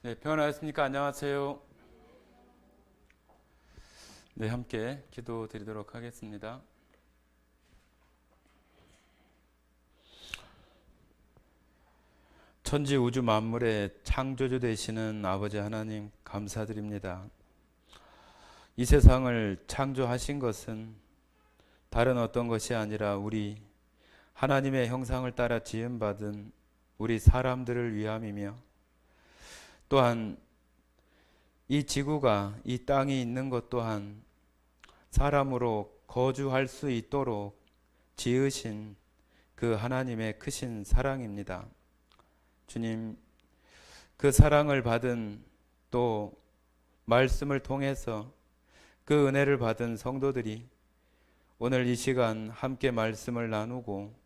네, 평안하셨습니까? 안녕하세요. 네, 함께 기도 드리도록 하겠습니다. 천지 우주 만물의 창조주 되시는 아버지 하나님 감사드립니다. 이 세상을 창조하신 것은 다른 어떤 것이 아니라 우리 하나님의 형상을 따라 지음받은 우리 사람들을 위함이며, 또한 이 지구가, 이 땅이 있는 것 또한 사람으로 거주할 수 있도록 지으신 그 하나님의 크신 사랑입니다. 주님, 그 사랑을 받은, 또 말씀을 통해서 그 은혜를 받은 성도들이 오늘 이 시간 함께 말씀을 나누고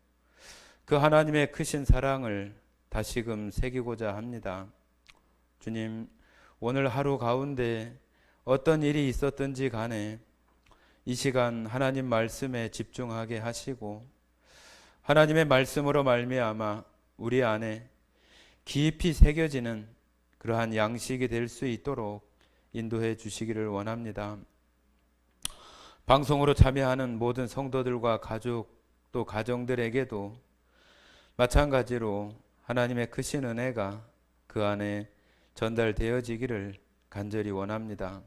그 하나님의 크신 사랑을 다시금 새기고자 합니다. 주님, 오늘 하루 가운데 어떤 일이 있었든지 간에 이 시간 하나님 말씀에 집중하게 하시고, 하나님의 말씀으로 말미암아 우리 안에 깊이 새겨지는 그러한 양식이 될 수 있도록 인도해 주시기를 원합니다. 방송으로 참여하는 모든 성도들과 가족, 또 가정들에게도 마찬가지로 하나님의 크신 은혜가 그 안에 전달되어지기를 간절히 원합니다.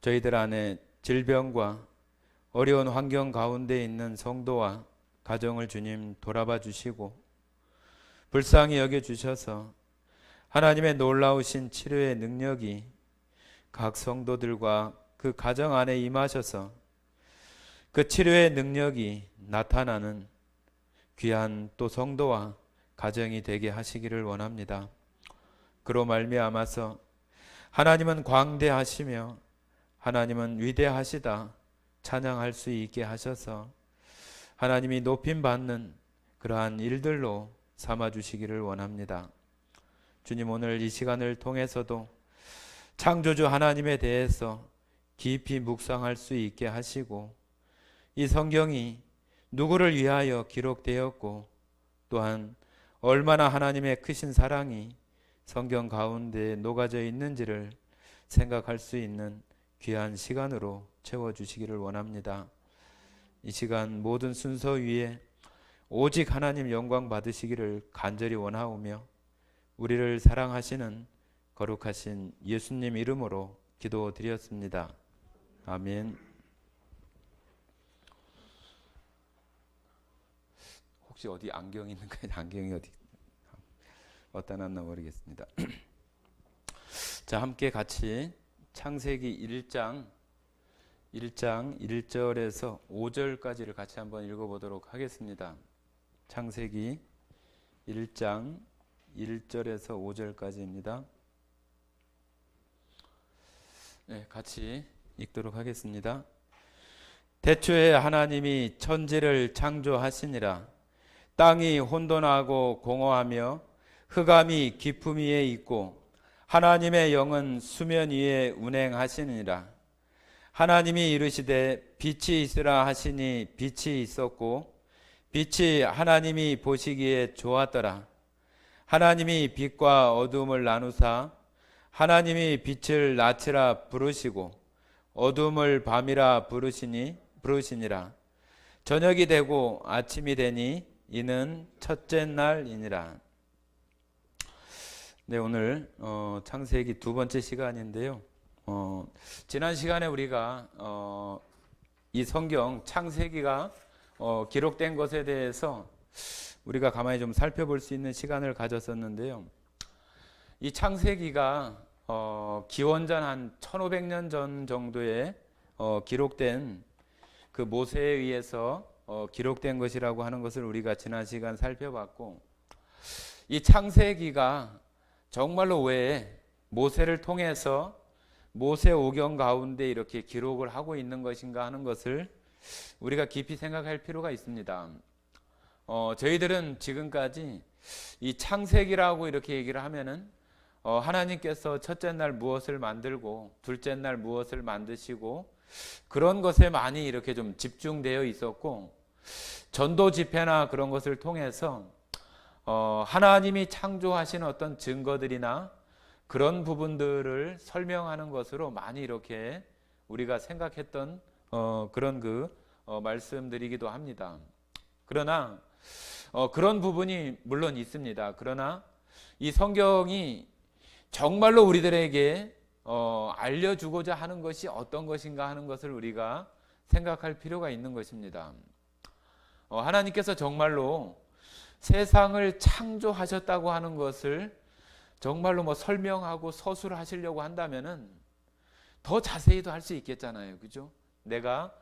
저희들 안에 질병과 어려운 환경 가운데 있는 성도와 가정을 주님 돌아봐 주시고 불쌍히 여겨주셔서 하나님의 놀라우신 치료의 능력이 각 성도들과 그 가정 안에 임하셔서 그 치료의 능력이 나타나는 귀한 또 성도와 가정이 되게 하시기를 원합니다. 그로 말미암아서 하나님은 광대하시며 하나님은 위대하시다 찬양할 수 있게 하셔서 하나님이 높임받는 그러한 일들로 삼아주시기를 원합니다. 주님, 오늘 이 시간을 통해서도 창조주 하나님에 대해서 깊이 묵상할 수 있게 하시고, 이 성경이 누구를 위하여 기록되었고 또한 얼마나 하나님의 크신 사랑이 성경 가운데 녹아져 있는지를 생각할 수 있는 귀한 시간으로 채워주시기를 원합니다. 이 시간 모든 순서 위에 오직 하나님 영광 받으시기를 간절히 원하오며 우리를 사랑하시는 거룩하신 예수님 이름으로 기도드렸습니다. 아멘. 혹시 어디 안경이 있는가요? 안경이 어디다 놨나 모르겠습니다. 자, 함께 같이 창세기 1장 1절에서 5절까지를 같이 한번 읽어보도록 하겠습니다. 창세기 1장 1절에서 5절까지입니다. 네, 같이 읽도록 하겠습니다. 태초에 하나님이 천지를 창조하시니라. 땅이 혼돈하고 공허하며 흑암이 깊음 위에 있고 하나님의 영은 수면 위에 운행하시니라. 하나님이 이르시되 빛이 있으라 하시니 빛이 있었고 빛이 하나님이 보시기에 좋았더라. 하나님이 빛과 어두움을 나누사 하나님이 빛을 낮이라 부르시고 어두움을 밤이라 부르시니라. 저녁이 되고 아침이 되니 이는 첫째 날이니라. 네, 오늘 창세기 두 번째 시간인데요. 지난 시간에 우리가 이 성경 창세기가 기록된 것에 대해서 우리가 가만히 좀 살펴볼 수 있는 시간을 가졌었는데요. 이 창세기가 기원전 한 1500년 전 정도에 기록된 그 모세에 의해서 기록된 것이라고 하는 것을 우리가 지난 시간 살펴봤고, 이 창세기가 정말로 왜 모세를 통해서 모세 오경 가운데 이렇게 기록을 하고 있는 것인가 하는 것을 우리가 깊이 생각할 필요가 있습니다. 저희들은 지금까지 이 창세기라고 이렇게 얘기를 하면은 하나님께서 첫째 날 무엇을 만들고 둘째 날 무엇을 만드시고 그런 것에 많이 이렇게 좀 집중되어 있었고, 전도 집회나 그런 것을 통해서 하나님이 창조하신 어떤 증거들이나 그런 부분들을 설명하는 것으로 많이 이렇게 우리가 생각했던 그런 말씀드리기도 합니다. 그러나 그런 부분이 물론 있습니다. 그러나 이 성경이 정말로 우리들에게 알려주고자 하는 것이 어떤 것인가 하는 것을 우리가 생각할 필요가 있는 것입니다. 하나님께서 정말로 세상을 창조하셨다고 하는 것을 정말로 뭐 설명하고 서술하시려고 한다면은 더 자세히도 할 수 있겠잖아요. 그죠? 내가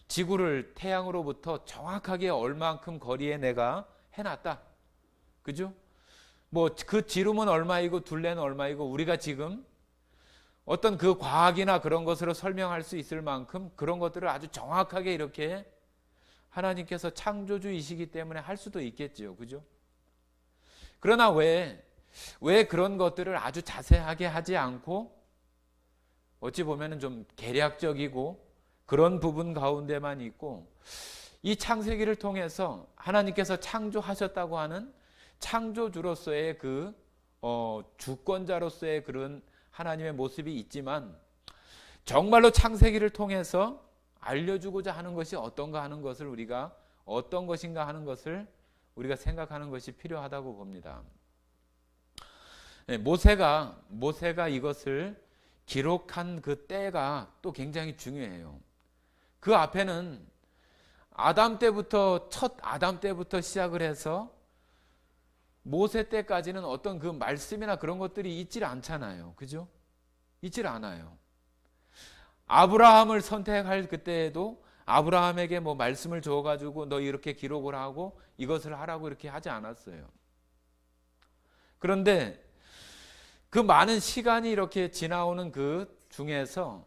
지구를 태양으로부터 정확하게 얼만큼 거리에 내가 해놨다. 그죠? 뭐 그 지름은 얼마이고 둘레는 얼마이고 우리가 지금 어떤 그 과학이나 그런 것으로 설명할 수 있을 만큼 그런 것들을 아주 정확하게 이렇게 하나님께서 창조주이시기 때문에 할 수도 있겠지요. 그죠? 그러나 왜 그런 것들을 아주 자세하게 하지 않고 어찌 보면은 좀 계략적이고 그런 부분 가운데만 있고 이 창세기를 통해서 하나님께서 창조하셨다고 하는 창조주로서의 그 주권자로서의 그런 하나님의 모습이 있지만 정말로 창세기를 통해서 알려주고자 하는 것이 어떤가 하는 것을 우리가 어떤 것인가 하는 것을 우리가 생각하는 것이 필요하다고 봅니다. 모세가 이것을 기록한 그 때가 또 굉장히 중요해요. 그 앞에는 첫 아담 때부터 시작을 해서 모세 때까지는 어떤 그 말씀이나 그런 것들이 있질 않잖아요. 그죠? 있질 않아요. 아브라함을 선택할 그때에도 아브라함에게 뭐 말씀을 줘가지고 너 이렇게 기록을 하고 이것을 하라고 이렇게 하지 않았어요. 그런데 그 많은 시간이 이렇게 지나오는 그 중에서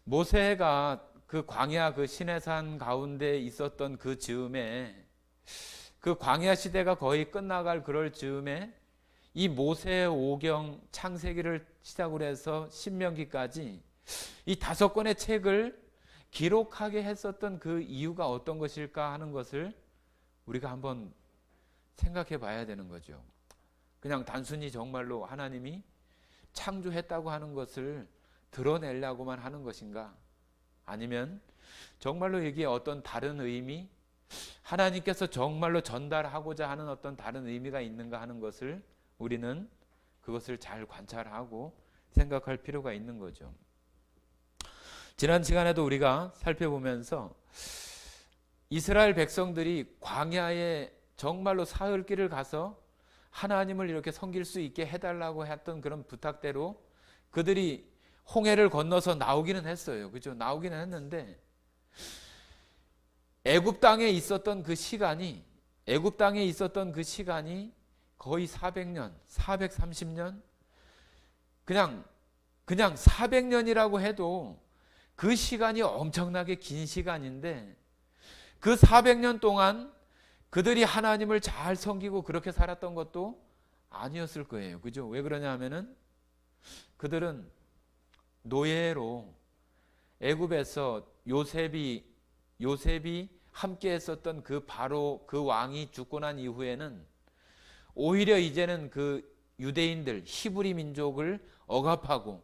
모세가 그 광야 그 시내산 가운데 있었던 그 즈음에 그 광야 시대가 거의 끝나갈 그럴 즈음에 이 모세 오경 창세기를 시작으로 해서 신명기까지 이 5권의 책을 기록하게 했었던 그 이유가 어떤 것일까 하는 것을 우리가 한번 생각해 봐야 되는 거죠. 그냥 단순히 정말로 하나님이 창조했다고 하는 것을 드러내려고만 하는 것인가? 아니면 정말로 여기에 어떤 다른 의미, 하나님께서 정말로 전달하고자 하는 어떤 다른 의미가 있는가 하는 것을 우리는 그것을 잘 관찰하고 생각할 필요가 있는 거죠. 지난 시간에도 우리가 살펴보면서 이스라엘 백성들이 광야에 정말로 사흘길을 가서 하나님을 이렇게 섬길 수 있게 해달라고 했던 그런 부탁대로 그들이 홍해를 건너서 나오기는 했어요. 그죠? 나오기는 했는데 애굽 땅에 있었던 그 시간이 거의 400년, 430년 그냥 400년이라고 해도 그 시간이 엄청나게 긴 시간인데 그 400년 동안 그들이 하나님을 잘 섬기고 그렇게 살았던 것도 아니었을 거예요. 그죠? 왜 그러냐 하면은 그들은 노예로 애굽에서 요셉이 함께 했었던 그 바로 그 왕이 죽고 난 이후에는 오히려 이제는 그 유대인들 히브리 민족을 억압하고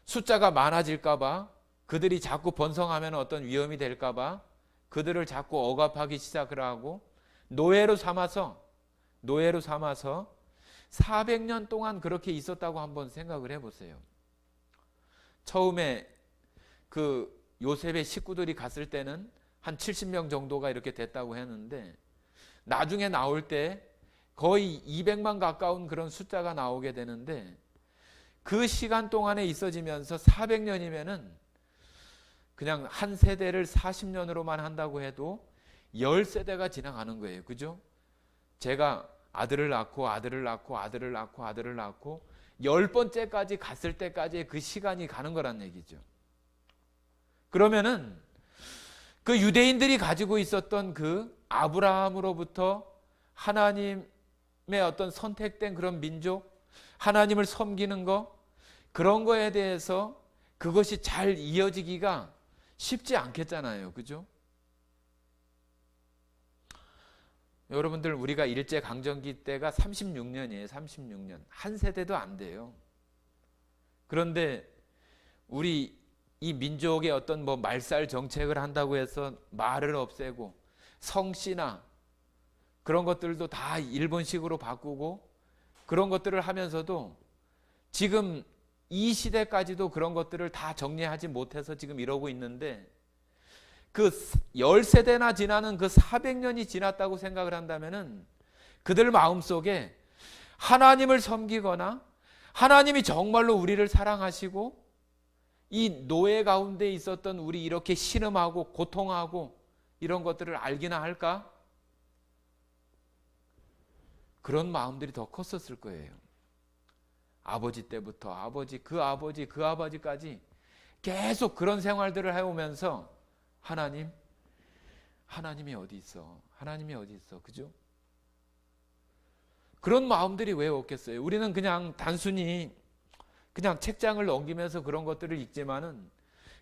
숫자가 많아질까 봐 그들이 자꾸 번성하면 어떤 위험이 될까 봐 그들을 자꾸 억압하기 시작을 하고 노예로 삼아서 400년 동안 그렇게 있었다고 한번 생각을 해보세요. 처음에 그 요셉의 식구들이 갔을 때는 한 70명 정도가 이렇게 됐다고 했는데 나중에 나올 때 거의 200만 가까운 그런 숫자가 나오게 되는데 그 시간 동안에 있어지면서 400년이면은 그냥 한 세대를 40년으로만 한다고 해도 10세대가 지나가는 거예요. 그죠? 제가 아들을 낳고 10번째까지 갔을 때까지의 그 시간이 가는 거란 얘기죠. 그러면은 그 유대인들이 가지고 있었던 그 아브라함으로부터 하나님의 어떤 선택된 그런 민족, 하나님을 섬기는 거, 그런 거에 대해서 그것이 잘 이어지기가 쉽지 않겠잖아요. 그죠? 여러분들 우리가 일제강점기 때가 36년이에요. 36년. 한 세대도 안 돼요. 그런데 우리 이 민족의 어떤 뭐 말살 정책을 한다고 해서 말을 없애고 성씨나 그런 것들도 다 일본식으로 바꾸고 그런 것들을 하면서도 지금 이 시대까지도 그런 것들을 다 정리하지 못해서 지금 이러고 있는데 그 10세대나 지나는 그 400년이 지났다고 생각을 한다면은 그들 마음속에 하나님을 섬기거나 하나님이 정말로 우리를 사랑하시고 이 노예 가운데 있었던 우리 이렇게 신음하고 고통하고 이런 것들을 알기나 할까? 그런 마음들이 더 컸었을 거예요. 아버지 때부터 그 아버지까지 계속 그런 생활들을 해오면서 하나님이 어디 있어? 하나님이 어디 있어? 그죠? 그런 마음들이 왜 없겠어요? 우리는 그냥 단순히 그냥 책장을 넘기면서 그런 것들을 읽지만은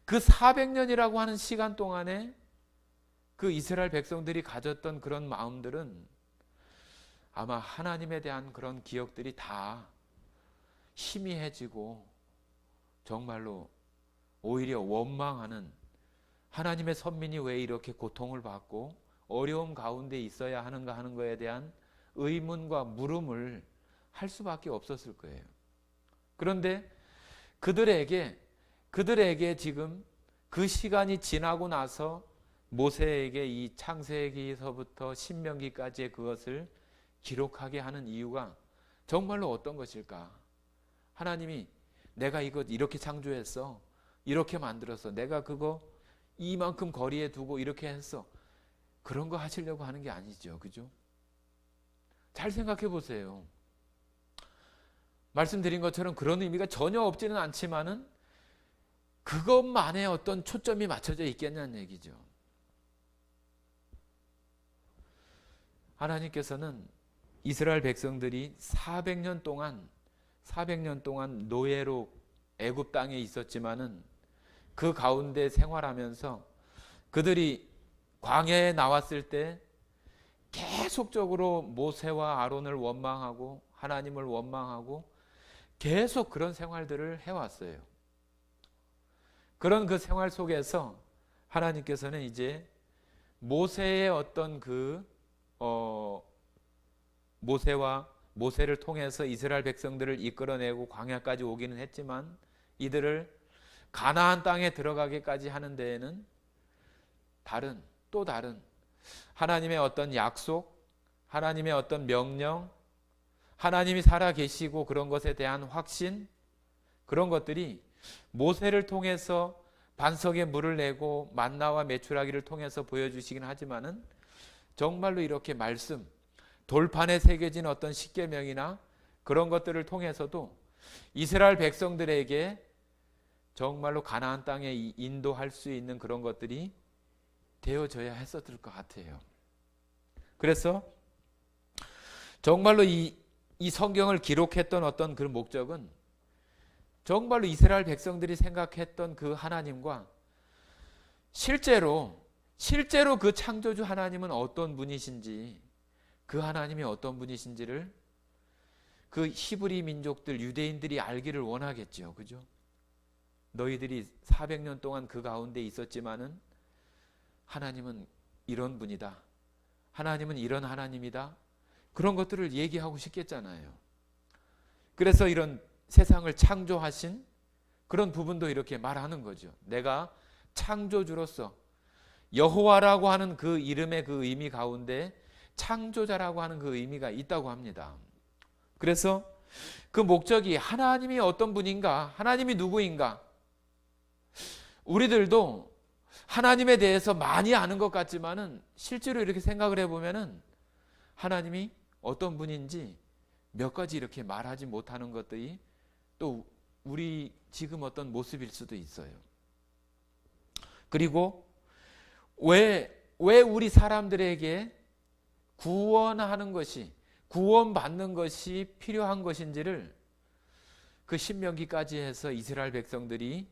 그 400년이라고 하는 시간 동안에 그 이스라엘 백성들이 가졌던 그런 마음들은 아마 하나님에 대한 그런 기억들이 다 희미해지고 정말로 오히려 원망하는, 하나님의 선민이 왜 이렇게 고통을 받고 어려움 가운데 있어야 하는가 하는 것에 대한 의문과 물음을 할 수밖에 없었을 거예요. 그런데 그들에게 지금 그 시간이 지나고 나서 모세에게 이 창세기서부터 신명기까지의 그것을 기록하게 하는 이유가 정말로 어떤 것일까? 하나님이 내가 이것 이렇게 창조했어, 이렇게 만들었어, 내가 그거 이만큼 거리에 두고 이렇게 했어, 그런 거 하시려고 하는 게 아니죠. 그죠? 잘 생각해 보세요. 말씀드린 것처럼 그런 의미가 전혀 없지는 않지만은 그것만의 어떤 초점이 맞춰져 있겠냐는 얘기죠. 하나님께서는 이스라엘 백성들이 400년 동안 노예로 애굽 땅에 있었지만은 그 가운데 생활하면서 그들이 광야에 나왔을 때 계속적으로 모세와 아론을 원망하고 하나님을 원망하고 계속 그런 생활들을 해왔어요. 그런 그 생활 속에서 하나님께서는 이제 모세의 어떤 모세를 통해서 이스라엘 백성들을 이끌어내고 광야까지 오기는 했지만 이들을 가나안 땅에 들어가기까지 하는 데에는 또 다른 하나님의 어떤 약속, 하나님의 어떤 명령, 하나님이 살아 계시고 그런 것에 대한 확신, 그런 것들이 모세를 통해서 반석에 물을 내고 만나와 메추라기를 통해서 보여주시긴 하지만은 정말로 이렇게 말씀, 돌판에 새겨진 어떤 십계명이나 그런 것들을 통해서도 이스라엘 백성들에게 정말로 가나안 땅에 인도할 수 있는 그런 것들이 되어져야 했었을 것 같아요. 그래서 정말로 이 성경을 기록했던 어떤 그 목적은 정말로 이스라엘 백성들이 생각했던 그 하나님과 실제로 그 창조주 하나님은 어떤 분이신지, 그 하나님이 어떤 분이신지를 그 히브리 민족들, 유대인들이 알기를 원하겠죠. 그죠? 너희들이 400년 동안 그 가운데 있었지만은 하나님은 이런 분이다, 하나님은 이런 하나님이다, 그런 것들을 얘기하고 싶겠잖아요. 그래서 이런 세상을 창조하신 그런 부분도 이렇게 말하는 거죠. 내가 창조주로서 여호와라고 하는 그 이름의 그 의미 가운데 창조자라고 하는 그 의미가 있다고 합니다. 그래서 그 목적이 하나님이 어떤 분인가, 하나님이 누구인가, 우리들도 하나님에 대해서 많이 아는 것 같지만은 실제로 이렇게 생각을 해보면은 하나님이 어떤 분인지 몇 가지 이렇게 말하지 못하는 것들이 또 우리 지금 어떤 모습일 수도 있어요. 그리고 왜 우리 사람들에게 구원하는 것이, 구원받는 것이 필요한 것인지를 그 신명기까지 해서 이스라엘 백성들이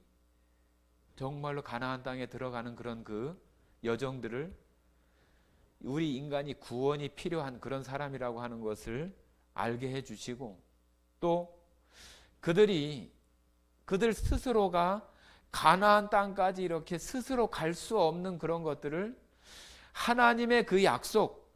정말로 가나안 땅에 들어가는 그런 그 여정들을 우리 인간이 구원이 필요한 그런 사람이라고 하는 것을 알게 해주시고, 또 그들 스스로가 가나안 땅까지 이렇게 스스로 갈 수 없는 그런 것들을 하나님의 그 약속,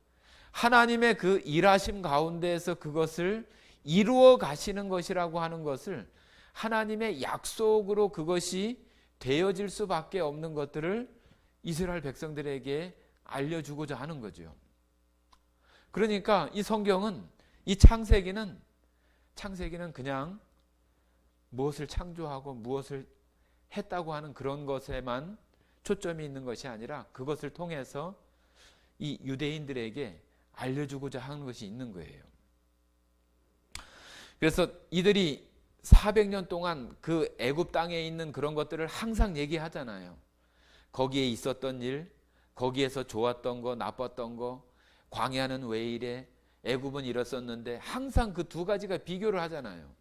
하나님의 그 일하심 가운데에서 그것을 이루어 가시는 것이라고 하는 것을, 하나님의 약속으로 그것이 되어질 수밖에 없는 것들을 이스라엘 백성들에게 알려주고자 하는 거죠. 그러니까 이 성경은, 이 창세기는 그냥 무엇을 창조하고 무엇을 했다고 하는 그런 것에만 초점이 있는 것이 아니라 그것을 통해서 이 유대인들에게 알려주고자 하는 것이 있는 거예요. 그래서 이들이 400년 동안 그 애굽 땅에 있는 그런 것들을 항상 얘기하잖아요. 거기에 있었던 일, 거기에서 좋았던 거, 나빴던 거, 광야는 왜 이래, 애굽은 이랬었는데, 항상 그 두 가지가 비교를 하잖아요.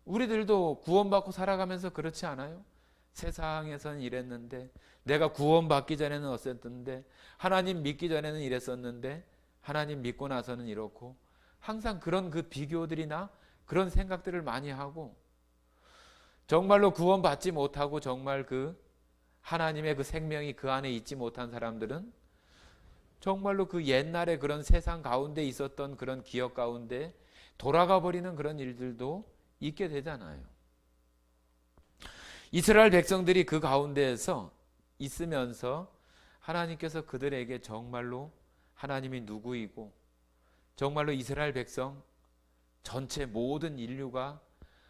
우리들도 구원받고 살아가면서 그렇지 않아요? 세상에서는 이랬는데, 내가 구원받기 전에는 어땠는데, 하나님 믿기 전에는 이랬었는데, 하나님 믿고 나서는 이렇고, 항상 그런 그 비교들이나 그런 생각들을 많이 하고, 정말로 구원받지 못하고 정말 그 하나님의 그 생명이 그 안에 있지 못한 사람들은 정말로 그 옛날에 그런 세상 가운데 있었던 그런 기억 가운데 돌아가 버리는 그런 일들도 있게 되잖아요. 이스라엘 백성들이 그 가운데에서 있으면서 하나님께서 그들에게 정말로 하나님이 누구이고, 정말로 이스라엘 백성 전체 모든 인류가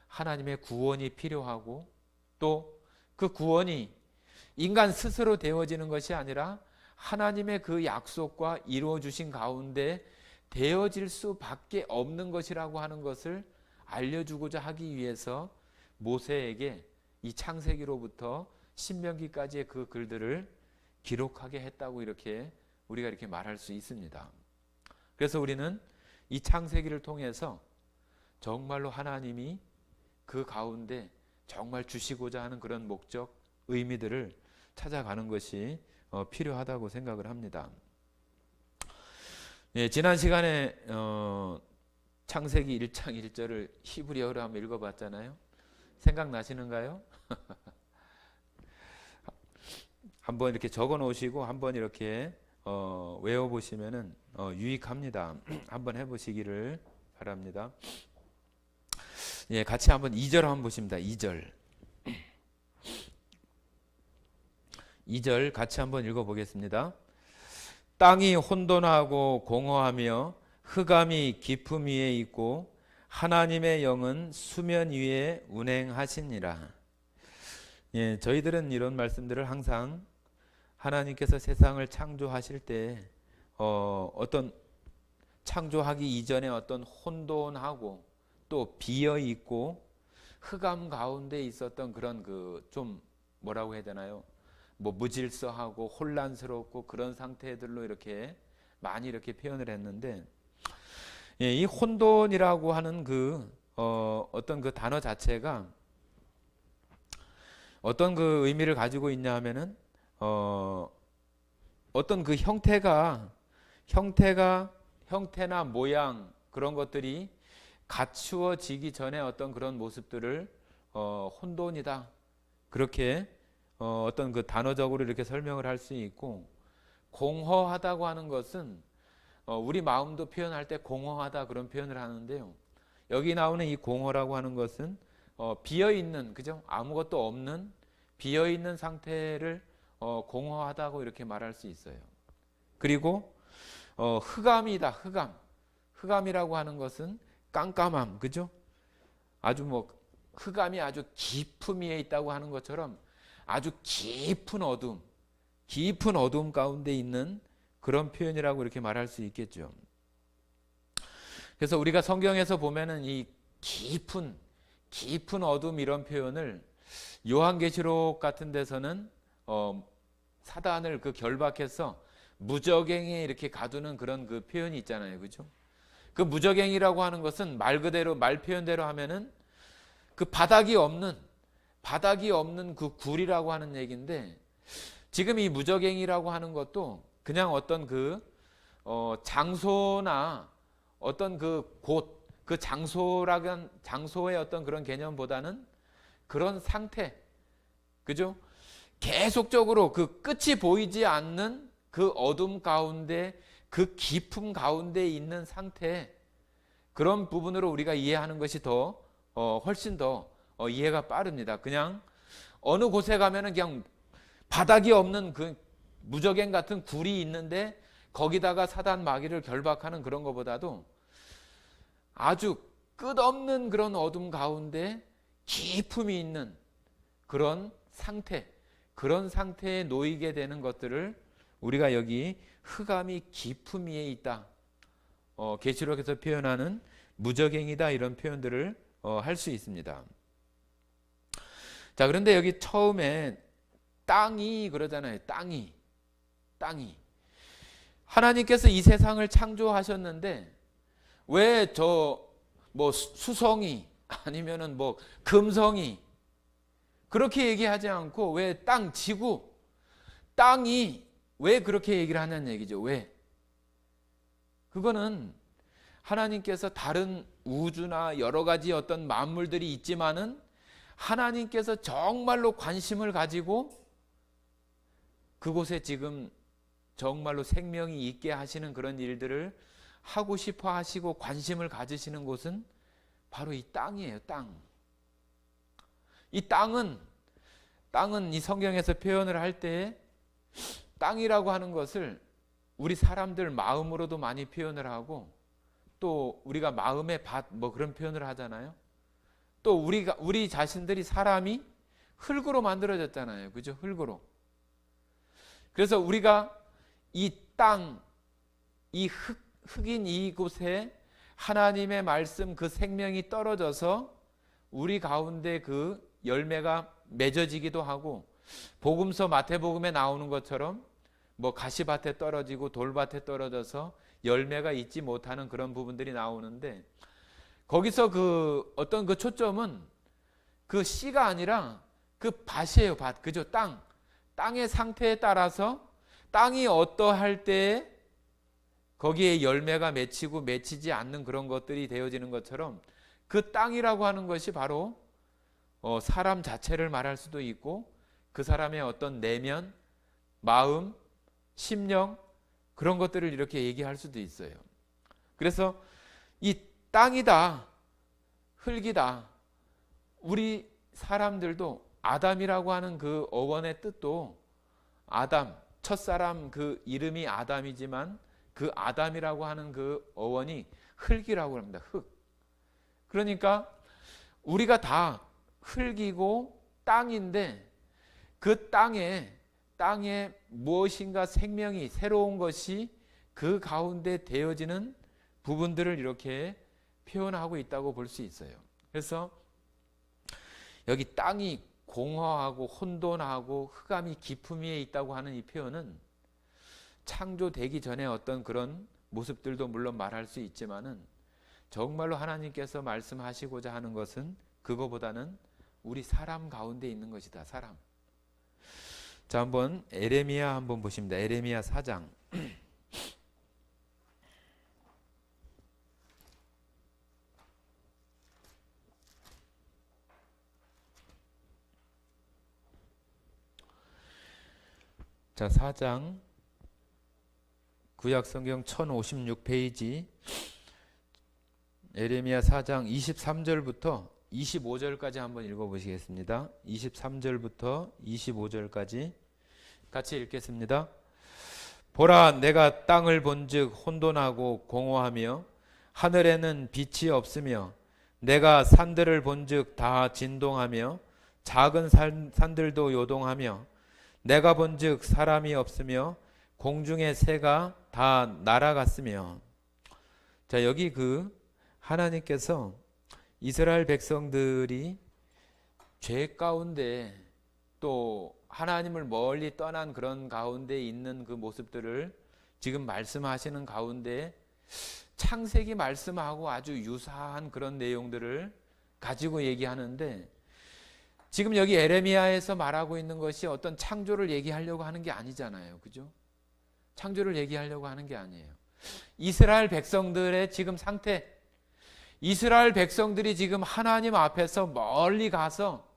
하나님의 구원이 필요하고, 또 그 구원이 인간 스스로 되어지는 것이 아니라 하나님의 그 약속과 이루어 주신 가운데 되어질 수밖에 없는 것이라고 하는 것을 알려주고자 하기 위해서 모세에게 이 창세기로부터 신명기까지의 그 글들을 기록하게 했다고 우리가 이렇게 말할 수 있습니다. 그래서 우리는 이 창세기를 통해서 정말로 하나님이 그 가운데 정말 주시고자 하는 그런 목적, 의미들을 찾아가는 것이 필요하다고 생각을 합니다. 예, 지난 시간에 창세기 1장 1절을 히브리어로 한번 읽어봤잖아요. 생각나시는가요? 한번 이렇게 적어 놓으시고 한번 이렇게 외워보시면 유익합니다. 한번 해보시기를 바랍니다. 예, 같이 한번 2절 한번 보십니다. 2절. 2절 같이 한번 읽어보겠습니다. 땅이 혼돈하고 공허하며 흑암이 깊음 위에 있고 하나님의 영은 수면 위에 운행하시니라. 예, 저희들은 이런 말씀들을 항상 하나님께서 세상을 창조하실 때 어떤 창조하기 이전에 어떤 혼돈하고 또 비어 있고 흑암 가운데 있었던 그런 좀 뭐라고 해야 되나요? 무질서하고 혼란스럽고 그런 상태들로 이렇게 많이 이렇게 표현을 했는데, 예, 이 혼돈이라고 하는 어떤 그 단어 자체가 어떤 그 의미를 가지고 있냐 하면은 어떤 그 형태나 모양 그런 것들이 갖추어지기 전에 어떤 그런 모습들을 혼돈이다, 그렇게 어떤 그 단어적으로 이렇게 설명을 할 수 있고, 공허하다고 하는 것은 우리 마음도 표현할 때 공허하다 그런 표현을 하는데요. 여기 나오는 이 공허라고 하는 것은 비어있는, 그죠? 아무것도 없는 비어있는 상태를 공허하다고 이렇게 말할 수 있어요. 그리고 흑암이다. 흑암이라고 하는 것은 깜깜함, 그죠? 아주 흑암이 아주 깊음 위에 있다고 하는 것처럼 아주 깊은 어둠 가운데 있는 그런 표현이라고 이렇게 말할 수 있겠죠. 그래서 우리가 성경에서 보면은 이 깊은 어둠 이런 표현을 요한계시록 같은 데서는 사단을 결박해서 무저갱에 이렇게 가두는 그런 그 표현이 있잖아요, 그죠? 그 무저갱이라고 하는 것은 말 표현대로 하면은 그 바닥이 없는 그 굴이라고 하는 얘기인데, 지금 이 무저갱이라고 하는 것도 그냥 어떤 장소나 어떤 그 장소의 어떤 그런 개념보다는 그런 상태, 그죠? 계속적으로 그 끝이 보이지 않는 그 어둠 가운데, 그 깊음 가운데 있는 상태, 그런 부분으로 우리가 이해하는 것이 훨씬 더 이해가 빠릅니다. 그냥 어느 곳에 가면은 그냥 바닥이 없는 그 무저갱 같은 굴이 있는데 거기다가 사단 마귀를 결박하는 그런 것보다도 아주 끝없는 그런 어둠 가운데 깊음이 있는 그런 상태, 그런 상태에 놓이게 되는 것들을 우리가 여기 흑암이 깊음 위에 있다, 계시록에서 표현하는 무저갱이다, 이런 표현들을 할 수 있습니다. 자, 그런데 여기 처음에 땅이 그러잖아요. 땅이 하나님께서 이 세상을 창조하셨는데 왜 수성이 아니면은 금성이 그렇게 얘기하지 않고 왜 지구, 땅이 왜 그렇게 얘기를 하냐는 얘기죠. 왜? 그거는 하나님께서 다른 우주나 여러 가지 어떤 만물들이 있지만은 하나님께서 정말로 관심을 가지고 그곳에 지금 정말로 생명이 있게 하시는 그런 일들을 하고 싶어 하시고 관심을 가지시는 곳은 바로 이 땅이에요. 땅. 이 땅은 이 성경에서 표현을 할 때 땅이라고 하는 것을 우리 사람들 마음으로도 많이 표현을 하고, 또 우리가 마음의 밭 그런 표현을 하잖아요. 또 우리 자신들이 사람이 흙으로 만들어졌잖아요. 그죠? 흙으로. 그래서 우리가 이 땅, 이 흙인 이곳에 하나님의 말씀, 그 생명이 떨어져서 우리 가운데 그 열매가 맺어지기도 하고, 복음서 마태복음에 나오는 것처럼 가시밭에 떨어지고 돌밭에 떨어져서 열매가 있지 못하는 그런 부분들이 나오는데, 거기서 어떤 그 초점은 그 씨가 아니라 그 밭이에요. 밭. 그죠? 땅의 상태에 따라서 땅이 어떠할 때 거기에 열매가 맺히고 맺히지 않는 그런 것들이 되어지는 것처럼, 그 땅이라고 하는 것이 바로 사람 자체를 말할 수도 있고, 그 사람의 어떤 내면, 마음, 심령, 그런 것들을 이렇게 얘기할 수도 있어요. 그래서 이 땅이다, 흙이다, 우리 사람들도 아담이라고 하는 그 어원의 뜻도, 아담, 첫사람 그 이름이 아담이지만 그 아담이라고 하는 그 어원이 흙이라고 합니다. 흙. 그러니까 우리가 다 흙이고 땅인데, 그 땅에 무엇인가 생명이, 새로운 것이 그 가운데 되어지는 부분들을 이렇게 표현하고 있다고 볼 수 있어요. 그래서 여기 땅이 공허하고 혼돈하고 흑암이 깊음 위에 있다고 하는 이 표현은 창조되기 전에 어떤 그런 모습들도 물론 말할 수 있지만은, 정말로 하나님께서 말씀하시고자 하는 것은 그거보다는 우리 사람 가운데 있는 것이다. 사람. 자, 한번 에레미야 한번 보십니다. 에레미야 4장. 자, 4장 구약성경 1056페이지 에레미야 4장 23절부터 25절까지 한번 읽어보시겠습니다. 23절부터 25절까지 같이 읽겠습니다. 보라, 내가 땅을 본즉 혼돈하고 공허하며 하늘에는 빛이 없으며, 내가 산들을 본즉 다 진동하며 작은 산들도 요동하며, 내가 본즉 사람이 없으며 공중의 새가 다 날아갔으며. 자, 여기 하나님께서 이스라엘 백성들이 죄 가운데, 또 하나님을 멀리 떠난 그런 가운데 있는 그 모습들을 지금 말씀하시는 가운데 창세기 말씀하고 아주 유사한 그런 내용들을 가지고 얘기하는데, 지금 여기 에레미야에서 말하고 있는 것이 어떤 창조를 얘기하려고 하는 게 아니잖아요. 그죠? 창조를 얘기하려고 하는 게 아니에요. 이스라엘 백성들의 지금 상태, 이스라엘 백성들이 지금 하나님 앞에서 멀리 가서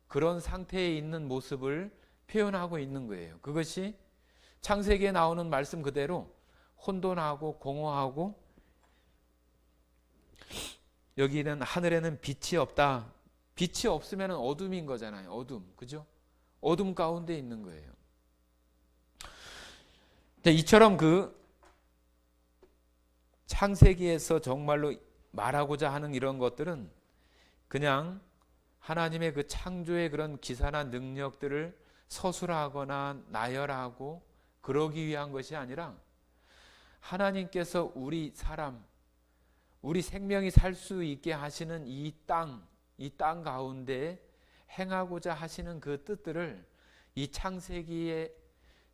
그런 상태에 있는 모습을 표현하고 있는 거예요. 그것이 창세기에 나오는 말씀 그대로 혼돈하고 공허하고, 여기는 하늘에는 빛이 없다. 빛이 없으면 어둠인 거잖아요. 어둠, 그죠? 어둠 가운데 있는 거예요. 이처럼 그 창세기에서 정말로 말하고자 하는 이런 것들은 그냥 하나님의 그 창조의 그런 기사나 능력들을 서술하거나 나열하고 그러기 위한 것이 아니라, 하나님께서 우리 사람, 우리 생명이 살 수 있게 하시는 이 땅 가운데 행하고자 하시는 그 뜻들을 이 창세기의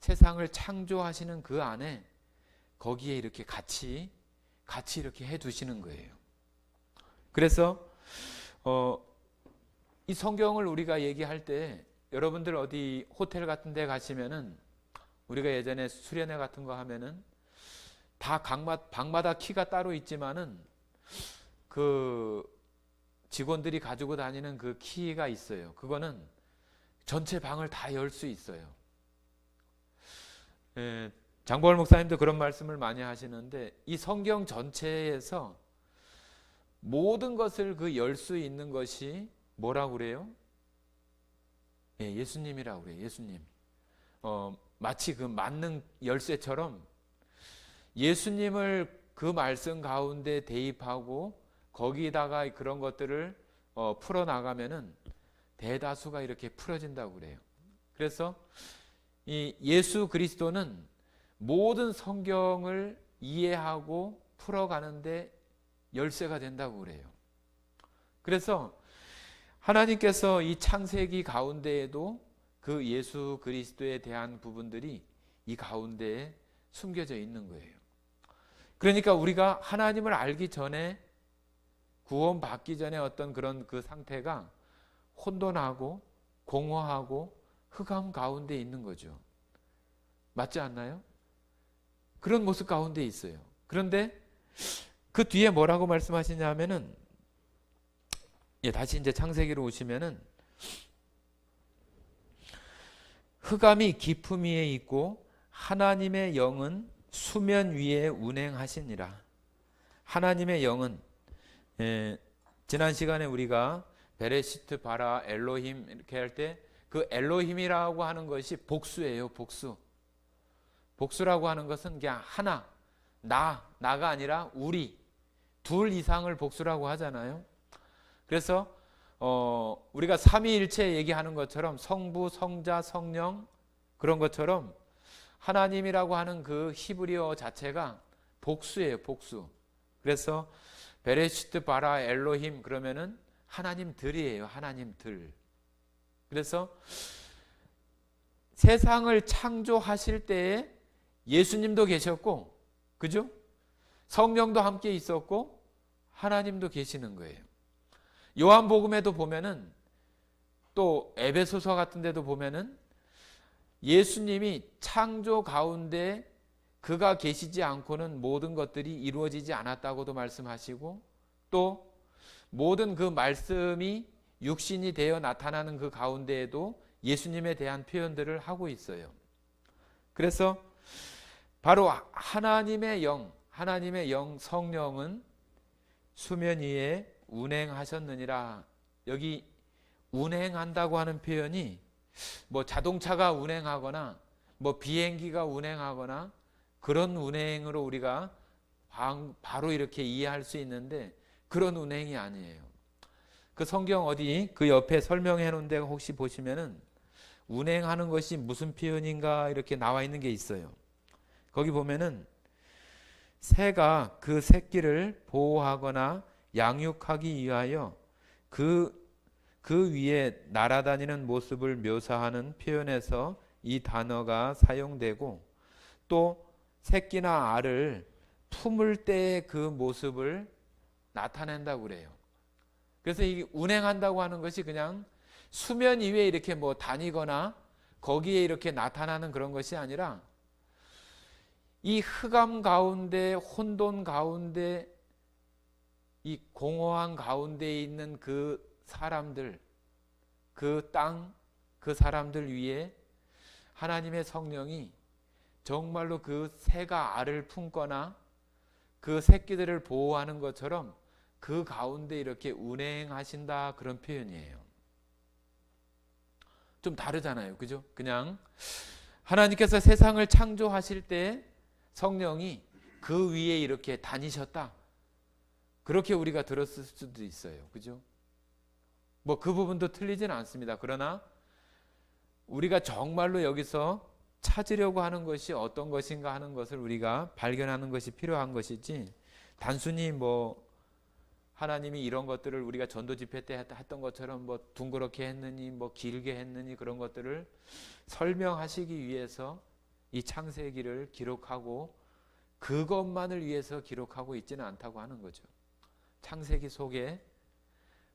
세상을 창조하시는 그 안에, 거기에 이렇게 같이 이렇게 해 두시는 거예요. 그래서 이 성경을 우리가 얘기할 때, 여러분들 어디 호텔 같은 데 가시면은, 우리가 예전에 수련회 같은 거 하면은 다 방마다 키가 따로 있지만은 그 직원들이 가지고 다니는 그 키가 있어요. 그거는 전체 방을 다 열 수 있어요. 장보월 목사님도 그런 말씀을 많이 하시는데, 이 성경 전체에서 모든 것을 그 열 수 있는 것이 뭐라고 그래요? 예수님이라고 그래요. 예수님. 마치 그 만능 열쇠처럼 예수님을 그 말씀 가운데 대입하고 거기다가 그런 것들을 풀어나가면은 대다수가 이렇게 풀어진다고 그래요. 그래서 이 예수 그리스도는 모든 성경을 이해하고 풀어가는데 열쇠가 된다고 그래요. 그래서 하나님께서 이 창세기 가운데에도 그 예수 그리스도에 대한 부분들이 이 가운데에 숨겨져 있는 거예요. 그러니까 우리가 하나님을 알기 전에, 구원받기 전에 어떤 그런 그 상태가 혼돈하고 공허하고 흑암 가운데 있는 거죠. 맞지 않나요? 그런 모습 가운데 있어요. 그런데 그 뒤에 뭐라고 말씀하시냐면은, 다시 이제 창세기로 오시면은, 흑암이 깊음 위에 있고 하나님의 영은 수면 위에 운행하시니라. 하나님의 영은, 지난 시간에 우리가 베레시트 바라 엘로힘 이렇게 할 때 그 엘로힘이라고 하는 것이 복수예요. 복수. 복수라고 하는 것은 그냥 하나, 나가 아니라 우리, 둘 이상을 복수라고 하잖아요. 그래서 우리가 삼위일체 얘기하는 것처럼 성부, 성자, 성령, 그런 것처럼 하나님이라고 하는 그 히브리어 자체가 복수예요. 복수. 그래서 베레시트 바라 엘로힘 그러면은 하나님들이에요. 하나님들. 그래서 세상을 창조하실 때에 예수님도 계셨고, 그죠? 성령도 함께 있었고 하나님도 계시는 거예요. 요한복음에도 보면은, 또 에베소서 같은 데도 보면은 예수님이 창조 가운데 그가 계시지 않고는 모든 것들이 이루어지지 않았다고도 말씀하시고, 또 모든 그 말씀이 육신이 되어 나타나는 그 가운데에도 예수님에 대한 표현들을 하고 있어요. 그래서 바로 하나님의 영 성령은 수면 위에 운행하셨느니라. 여기 운행한다고 하는 표현이 뭐 자동차가 운행하거나 뭐 비행기가 운행하거나 그런 운행으로 우리가 바로 이렇게 이해할 수 있는데, 그런 운행이 아니에요. 그 성경 어디 그 옆에 설명해 놓은 데가 혹시 보시면은 운행하는 것이 무슨 표현인가 이렇게 나와 있는 게 있어요. 거기 보면은 새가 그 새끼를 보호하거나 양육하기 위하여 그 위에 날아다니는 모습을 묘사하는 표현에서 이 단어가 사용되고, 또 새끼나 알을 품을 때의 그 모습을 나타낸다고 그래요. 그래서 이 운행한다고 하는 것이 그냥 수면 위에 이렇게 뭐 다니거나 거기에 이렇게 나타나는 그런 것이 아니라, 이 흑암 가운데, 혼돈 가운데, 이 공허한 가운데 있는 그 사람들, 그 땅, 그 사람들 위에 하나님의 성령이 정말로 그 새가 알을 품거나 그 새끼들을 보호하는 것처럼 그 가운데 이렇게 운행하신다, 그런 표현이에요. 좀 다르잖아요, 그죠? 그냥 하나님께서 세상을 창조하실 때 성령이 그 위에 이렇게 다니셨다, 그렇게 우리가 들었을 수도 있어요, 그죠? 뭐 그 부분도 틀리진 않습니다. 그러나 우리가 정말로 여기서 찾으려고 하는 것이 어떤 것인가 하는 것을 우리가 발견하는 것이 필요한 것이지, 단순히 뭐 하나님이 이런 것들을 우리가 전도 집회 때 했던 것처럼 뭐 둥그렇게 했느니 뭐 길게 했느니 그런 것들을 설명하시기 위해서 이 창세기를 기록하고 그것만을 위해서 기록하고 있지는 않다고 하는 거죠. 창세기 속에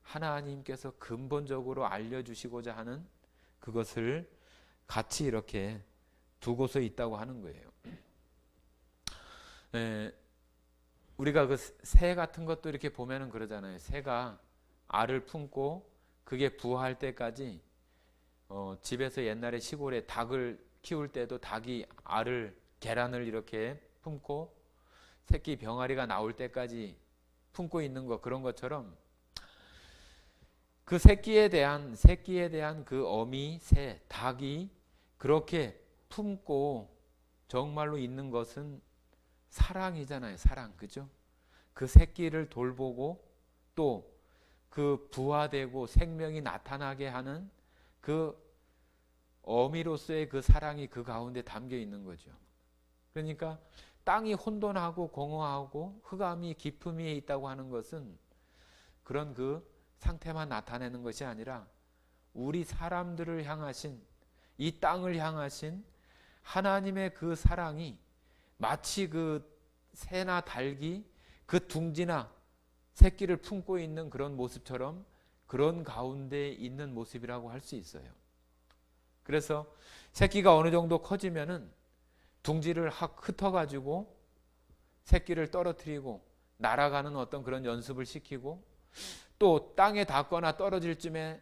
하나님께서 근본적으로 알려주시고자 하는 그것을 같이 이렇게 두고서 있다고 하는 거예요. 우리가 그 새 같은 것도 이렇게 보면은 그러잖아요. 새가 알을 품고 그게 부화할 때까지, 집에서 옛날에 시골에 닭을 키울 때도 닭이 계란을 이렇게 품고 새끼 병아리가 나올 때까지 품고 있는 것, 그런 것처럼 그 새끼에 대한 그 어미 새, 닭이 그렇게 품고 정말로 있는 것은 사랑이잖아요. 사랑, 그죠? 그 새끼를 돌보고 또 그 부화되고 생명이 나타나게 하는 그 어미로서의 그 사랑이 그 가운데 담겨 있는 거죠. 그러니까 땅이 혼돈하고 공허하고 흑암이 깊음 위에 있다고 하는 것은 그런 그 상태만 나타내는 것이 아니라 우리 사람들을 향하신, 이 땅을 향하신 하나님의 그 사랑이 마치 그 새나 닭이 그 둥지나 새끼를 품고 있는 그런 모습처럼 그런 가운데 있는 모습이라고 할 수 있어요. 그래서 새끼가 어느 정도 커지면은 둥지를 흩어가지고 새끼를 떨어뜨리고 날아가는 어떤 그런 연습을 시키고, 또 땅에 닿거나 떨어질 쯤에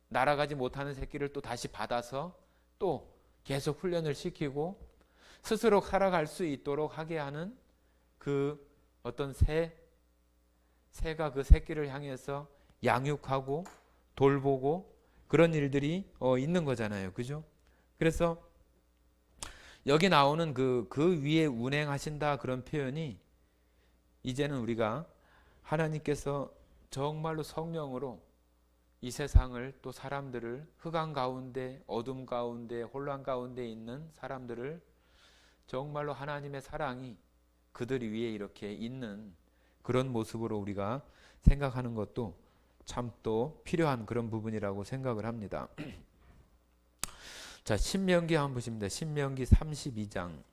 날아가지 못하는 새끼를 또 다시 받아서 또 계속 훈련을 시키고 스스로 살아갈 수 있도록 하게 하는 그 어떤 새가 그 새끼를 향해서 양육하고 돌보고 그런 일들이 있는 거잖아요, 그죠? 그래서 여기 나오는 그 위에 운행하신다, 그런 표현이 이제는 우리가 하나님께서 정말로 성령으로 이 세상을, 또 사람들을, 흑암 가운데, 어둠 가운데, 혼란 가운데 있는 사람들을 정말로 하나님의 사랑이 그들 위에 이렇게 있는 그런 모습으로 우리가 생각하는 것도 참 또 필요한 그런 부분이라고 생각을 합니다. 자, 신명기 한번 보십니다. 신명기 32장.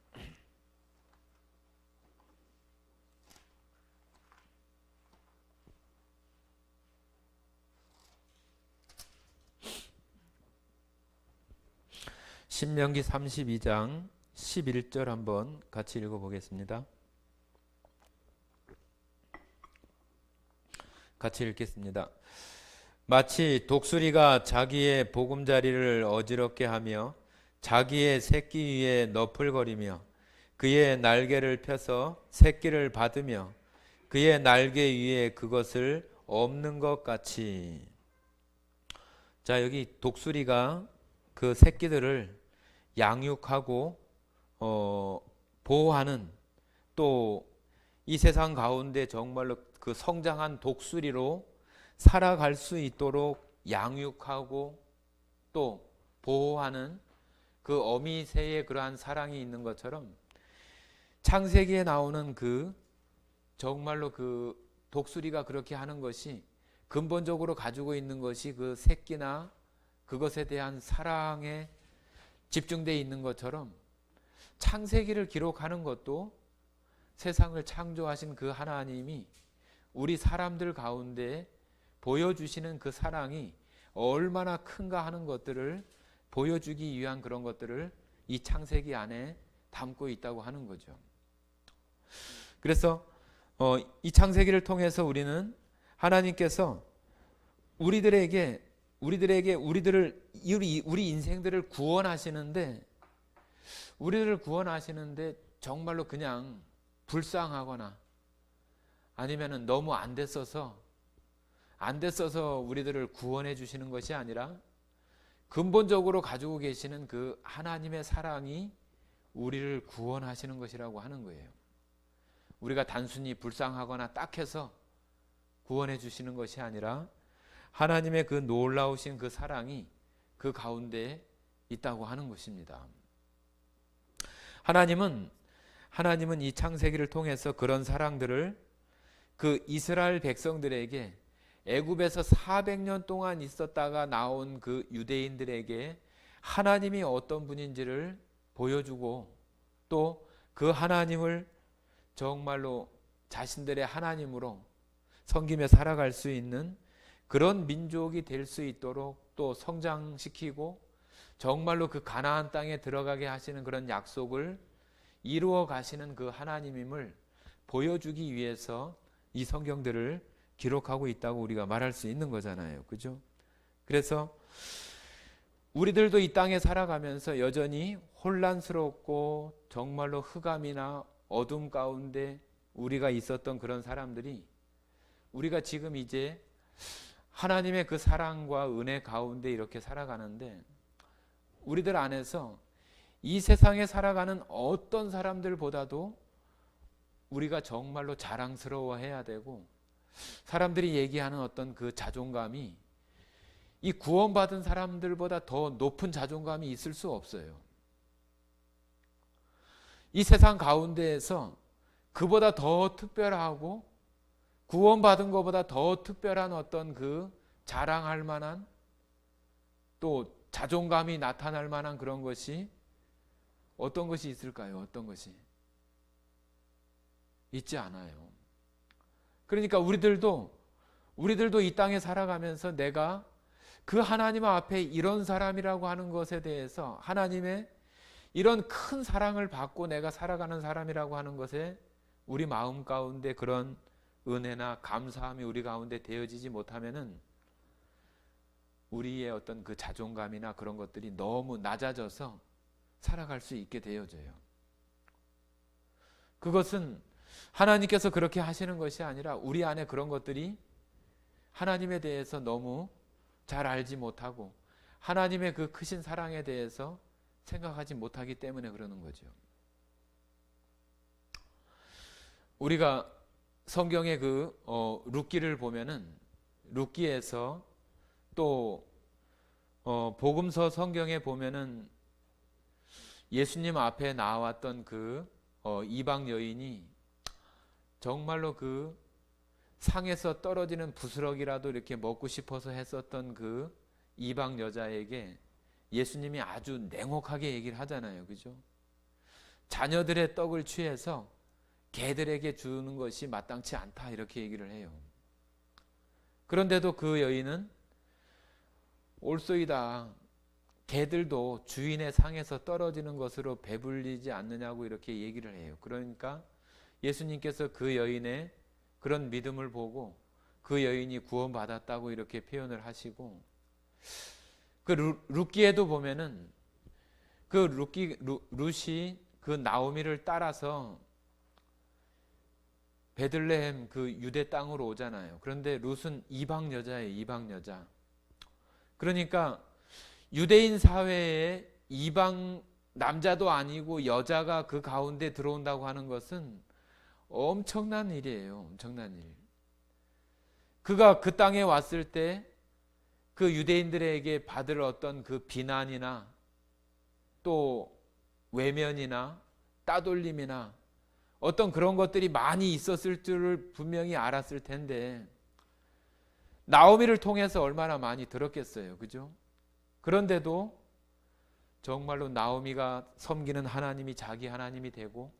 신명기 32장 11절 한번 같이 읽어보겠습니다. 같이 읽겠습니다. 마치 독수리가 자기의 보금자리를 어지럽게 하며 자기의 새끼 위에 너풀거리며 그의 날개를 펴서 새끼를 받으며 그의 날개 위에 그것을 엎는 것 같이. 자, 여기 독수리가 그 새끼들을 양육하고 보호하는, 또 이 세상 가운데 정말로 그 성장한 독수리로 살아갈 수 있도록 양육하고 또 보호하는 그 어미 새의 그러한 사랑이 있는 것처럼 창세기에 나오는 그 정말로 그 독수리가 그렇게 하는 것이 근본적으로 가지고 있는 것이 그 새끼나 그것에 대한 사랑에 집중되어 있는 것처럼 창세기를 기록하는 것도 세상을 창조하신 그 하나님이 우리 사람들 가운데 보여주시는 그 사랑이 얼마나 큰가 하는 것들을 보여주기 위한 그런 것들을 이 창세기 안에 담고 있다고 하는 거죠. 그래서 이 창세기를 통해서 우리는 하나님께서 우리들을 우리 인생들을 구원하시는데 정말로 그냥 불쌍하거나 아니면은 너무 안 됐어서 우리들을 구원해 주시는 것이 아니라 근본적으로 가지고 계시는 그 하나님의 사랑이 우리를 구원하시는 것이라고 하는 거예요. 우리가 단순히 불쌍하거나 딱해서 구원해 주시는 것이 아니라 하나님의 그 놀라우신 그 사랑이 그 가운데 있다고 하는 것입니다. 하나님은 이 창세기를 통해서 그런 사랑들을 그 이스라엘 백성들에게 애굽에서 400년 동안 있었다가 나온 그 유대인들에게 하나님이 어떤 분인지를 보여주고 또 그 하나님을 정말로 자신들의 하나님으로 섬기며 살아갈 수 있는 그런 민족이 될 수 있도록 또 성장시키고 정말로 그 가나안 땅에 들어가게 하시는 그런 약속을 이루어 가시는 그 하나님임을 보여주기 위해서 이 성경들을 기록하고 있다고 우리가 말할 수 있는 거잖아요. 그죠? 그래서 우리들도 이 땅에 살아가면서 여전히 혼란스럽고 정말로 흑암이나 어둠 가운데 우리가 있었던 그런 사람들이 우리가 지금 이제 하나님의 그 사랑과 은혜 가운데 이렇게 살아가는데 우리들 안에서 이 세상에 살아가는 어떤 사람들보다도 우리가 정말로 자랑스러워해야 되고 사람들이 얘기하는 어떤 그 자존감이 이 구원받은 사람들보다 더 높은 자존감이 있을 수 없어요. 이 세상 가운데에서 그보다 더 특별하고 구원받은 것보다 더 특별한 어떤 그 자랑할 만한 또 자존감이 나타날 만한 그런 것이 어떤 것이 있을까요? 어떤 것이 있지 않아요. 그러니까 우리들도 이 땅에 살아가면서 내가 그 하나님 앞에 이런 사람이라고 하는 것에 대해서 하나님의 이런 큰 사랑을 받고 내가 살아가는 사람이라고 하는 것에 우리 마음 가운데 그런 은혜나 감사함이 우리 가운데 되어지지 못하면은 우리의 어떤 그 자존감이나 그런 것들이 너무 낮아져서 살아갈 수 있게 되어져요. 그것은 하나님께서 그렇게 하시는 것이 아니라 우리 안에 그런 것들이 하나님에 대해서 너무 잘 알지 못하고 하나님의 그 크신 사랑에 대해서 생각하지 못하기 때문에 그러는 거죠. 우리가 성경의 그 룻기를 보면은 룻기에서 또 복음서 성경에 보면은 예수님 앞에 나왔던 그 이방 여인이 정말로 그 상에서 떨어지는 부스러기라도 이렇게 먹고 싶어서 했었던 그 이방 여자에게 예수님이 아주 냉혹하게 얘기를 하잖아요. 그죠? 자녀들의 떡을 취해서 개들에게 주는 것이 마땅치 않다 이렇게 얘기를 해요. 그런데도 그 여인은 옳소이다. 개들도 주인의 상에서 떨어지는 것으로 배불리지 않느냐고 이렇게 얘기를 해요. 그러니까 예수님께서 그 여인의 그런 믿음을 보고 그 여인이 구원받았다고 이렇게 표현을 하시고 그 룻기에도 보면은 그 룻이 그 나오미를 따라서 베들레헴 그 유대 땅으로 오잖아요. 그런데 룻은 이방 여자예요. 이방 여자. 그러니까 유대인 사회에 이방 남자도 아니고 여자가 그 가운데 들어온다고 하는 것은 엄청난 일이에요. 엄청난 일. 그가 그 땅에 왔을 때 그 유대인들에게 받을 어떤 그 비난이나 또 외면이나 따돌림이나 어떤 그런 것들이 많이 있었을 줄을 분명히 알았을 텐데 나오미를 통해서 얼마나 많이 들었겠어요. 그죠? 그런데도 정말로 나오미가 섬기는 하나님이 자기 하나님이 되고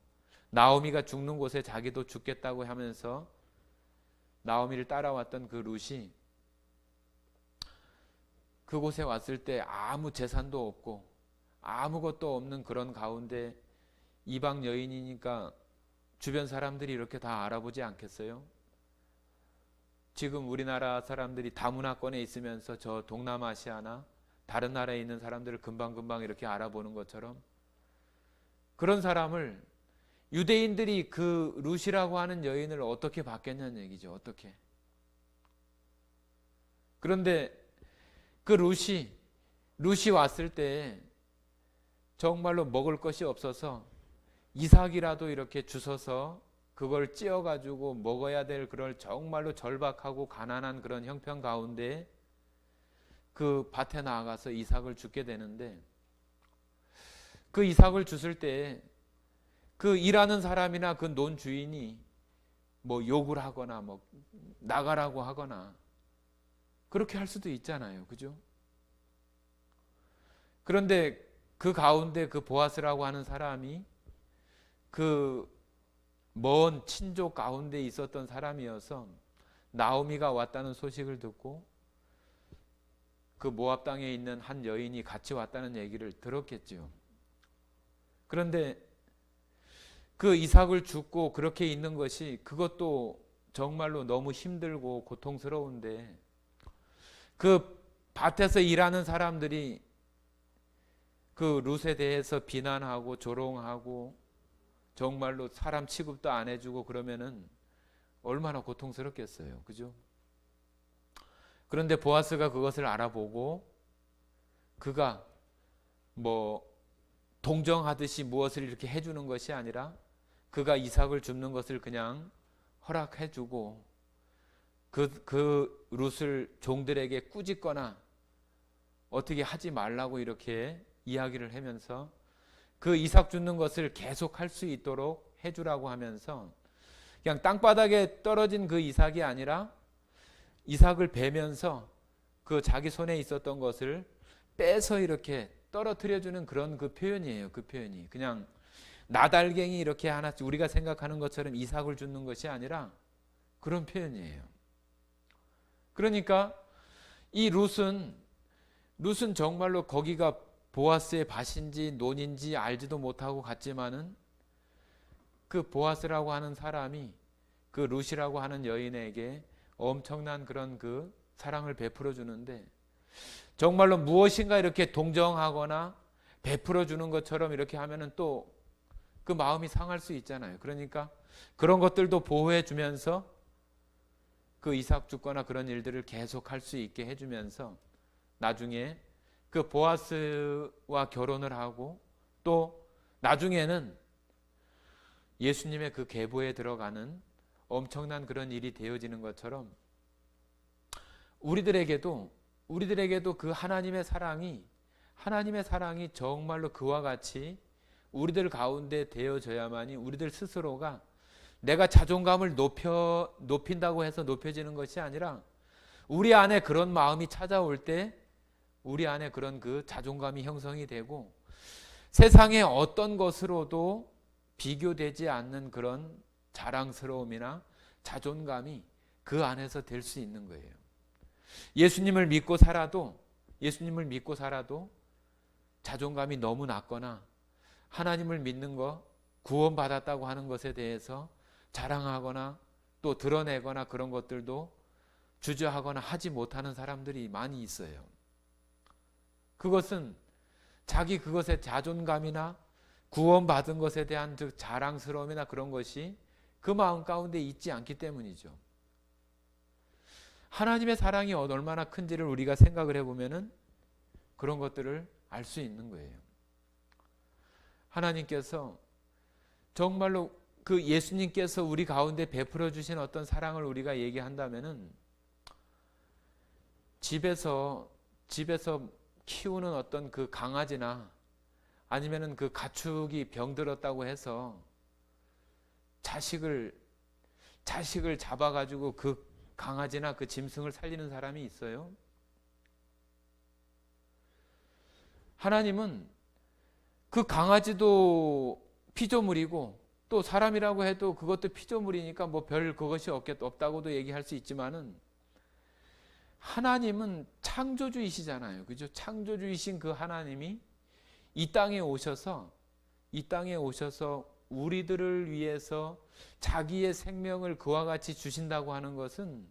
나오미가 죽는 곳에 자기도 죽겠다고 하면서 나오미를 따라왔던 그 룻이 그곳에 왔을 때 아무 재산도 없고 아무것도 없는 그런 가운데 이방 여인이니까 주변 사람들이 이렇게 다 알아보지 않겠어요? 지금 우리나라 사람들이 다문화권에 있으면서 저 동남아시아나 다른 나라에 있는 사람들을 금방금방 이렇게 알아보는 것처럼, 그런 사람을 유대인들이 그 룻이라고 하는 여인을 어떻게 봤겠냐는 얘기죠. 어떻게. 그런데 그 룻이 왔을 때 정말로 먹을 것이 없어서 이삭이라도 이렇게 주워서 그걸 찧어가지고 먹어야 될 그런 정말로 절박하고 가난한 그런 형편 가운데 그 밭에 나가서 이삭을 줍게 되는데, 그 이삭을 줬을 때 그 일하는 사람이나 그 논 주인이 뭐 욕을 하거나 뭐 나가라고 하거나 그렇게 할 수도 있잖아요. 그죠? 그런데 그 가운데 그 보아스라고 하는 사람이 그 먼 친족 가운데 있었던 사람이어서 나오미가 왔다는 소식을 듣고 그 모압 땅에 있는 한 여인이 같이 왔다는 얘기를 들었겠죠. 그런데 그 이삭을 줍고 그렇게 있는 것이, 그것도 정말로 너무 힘들고 고통스러운데, 그 밭에서 일하는 사람들이 그 룻에 대해서 비난하고 조롱하고 정말로 사람 취급도 안 해주고 그러면은 얼마나 고통스럽겠어요. 그죠? 그런데 보아스가 그것을 알아보고 그가 뭐 동정하듯이 무엇을 이렇게 해주는 것이 아니라 그가 이삭을 줍는 것을 그냥 허락해주고 그 룻을 종들에게 꾸짖거나 어떻게 하지 말라고 이렇게 이야기를 하면서 그 이삭 줍는 것을 계속 할 수 있도록 해주라고 하면서, 그냥 땅바닥에 떨어진 그 이삭이 아니라 이삭을 베면서 그 자기 손에 있었던 것을 빼서 이렇게 떨어뜨려 주는 그런 그 표현이에요. 그 표현이 그냥 나달갱이 이렇게 하나씩 우리가 생각하는 것처럼 이삭을 줍는 것이 아니라 그런 표현이에요. 그러니까 이 룻은 정말로 거기가 보아스의 밭인지 논인지 알지도 못하고 갔지만은 그 보아스라고 하는 사람이 그 룻이라고 하는 여인에게 엄청난 그런 그 사랑을 베풀어 주는데, 정말로 무엇인가 이렇게 동정하거나 베풀어 주는 것처럼 이렇게 하면은 또 그 마음이 상할 수 있잖아요. 그러니까 그런 것들도 보호해 주면서 그 이삭 줍거나 그런 일들을 계속 할 수 있게 해주면서 나중에 그 보아스와 결혼을 하고 또 나중에는 예수님의 그 계보에 들어가는 엄청난 그런 일이 되어지는 것처럼 우리들에게도 그 하나님의 사랑이 정말로 그와 같이 우리들 가운데 되어져야만이 우리들 스스로가 내가 자존감을 높인다고 해서 높여지는 것이 아니라 우리 안에 그런 마음이 찾아올 때 우리 안에 그런 그 자존감이 형성이 되고 세상의 어떤 것으로도 비교되지 않는 그런 자랑스러움이나 자존감이 그 안에서 될 수 있는 거예요. 예수님을 믿고 살아도 자존감이 너무 낮거나 하나님을 믿는 것, 구원받았다고 하는 것에 대해서 자랑하거나 또 드러내거나 그런 것들도 주저하거나 하지 못하는 사람들이 많이 있어요. 그것은 자기 그것의 자존감이나 구원받은 것에 대한 즉 자랑스러움이나 그런 것이 그 마음 가운데 있지 않기 때문이죠. 하나님의 사랑이 얼마나 큰지를 우리가 생각을 해보면은 그런 것들을 알 수 있는 거예요. 하나님께서 정말로 그 예수님께서 우리 가운데 베풀어 주신 어떤 사랑을 우리가 얘기한다면은 집에서 키우는 어떤 그 강아지나 아니면은 그 가축이 병들었다고 해서 자식을 잡아가지고 그 강아지나 그 짐승을 살리는 사람이 있어요? 하나님은 그 강아지도 피조물이고 또 사람이라고 해도 그것도 피조물이니까 뭐 별 그것이 없다고도 얘기할 수 있지만은 하나님은 창조주이시잖아요. 그죠? 창조주이신 그 하나님이 이 땅에 오셔서 우리들을 위해서 자기의 생명을 그와 같이 주신다고 하는 것은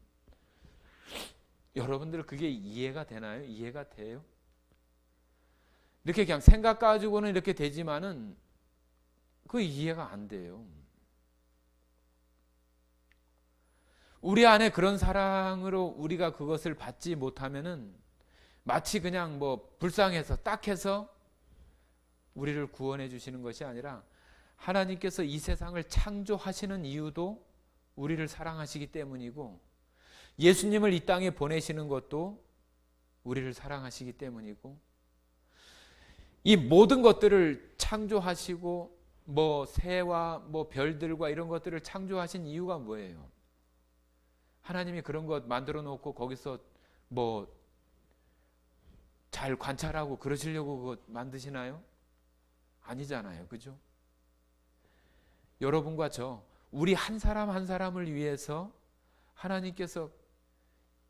여러분들 그게 이해가 되나요? 이해가 돼요? 이렇게 그냥 생각 가지고는 이렇게 되지만은 그 이해가 안 돼요. 우리 안에 그런 사랑으로 우리가 그것을 받지 못하면은 마치 그냥 뭐 불쌍해서 딱해서 우리를 구원해 주시는 것이 아니라 하나님께서 이 세상을 창조하시는 이유도 우리를 사랑하시기 때문이고 예수님을 이 땅에 보내시는 것도 우리를 사랑하시기 때문이고 이 모든 것들을 창조하시고 뭐 새와 뭐 별들과 이런 것들을 창조하신 이유가 뭐예요? 하나님이 그런 것 만들어 놓고 거기서 뭐 잘 관찰하고 그러시려고 그거 만드시나요? 아니잖아요. 그죠? 여러분과 저 우리 한 사람 한 사람을 위해서 하나님께서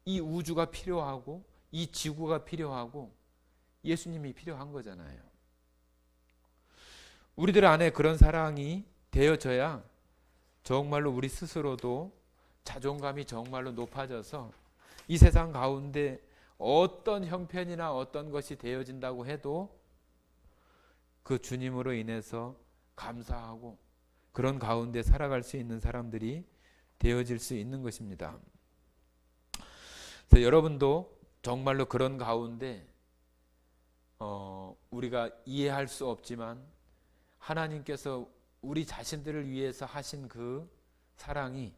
이 우주가 필요하고 이 지구가 필요하고 예수님이 필요한 거잖아요. 우리들 안에 그런 사랑이 되어져야 정말로 우리 스스로도 자존감이 정말로 높아져서 이 세상 가운데 어떤 형편이나 어떤 것이 되어진다고 해도 그 주님으로 인해서 감사하고 그런 가운데 살아갈 수 있는 사람들이 되어질 수 있는 것입니다. 그래서 여러분도 정말로 그런 가운데 우리가 이해할 수 없지만 하나님께서 우리 자신들을 위해서 하신 그 사랑이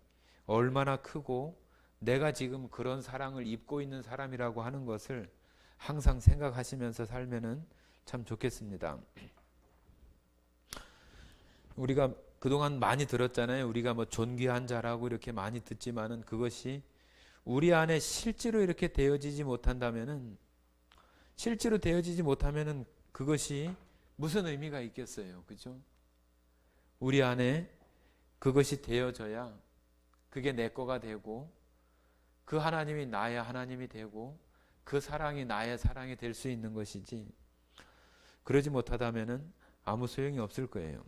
얼마나 크고 내가 지금 그런 사랑을 입고 있는 사람이라고 하는 것을 항상 생각하시면서 살면은 참 좋겠습니다. 우리가 그동안 많이 들었잖아요. 우리가 뭐 존귀한 자라고 이렇게 많이 듣지만은 그것이 우리 안에 실제로 이렇게 되어지지 못한다면은 실제로 되어지지 못하면은 그것이 무슨 의미가 있겠어요. 그죠? 우리 안에 그것이 되어져야 그게 내 거가 되고 그 하나님이 나의 하나님이 되고 그 사랑이 나의 사랑이 될 수 있는 것이지 그러지 못하다면은 아무 소용이 없을 거예요.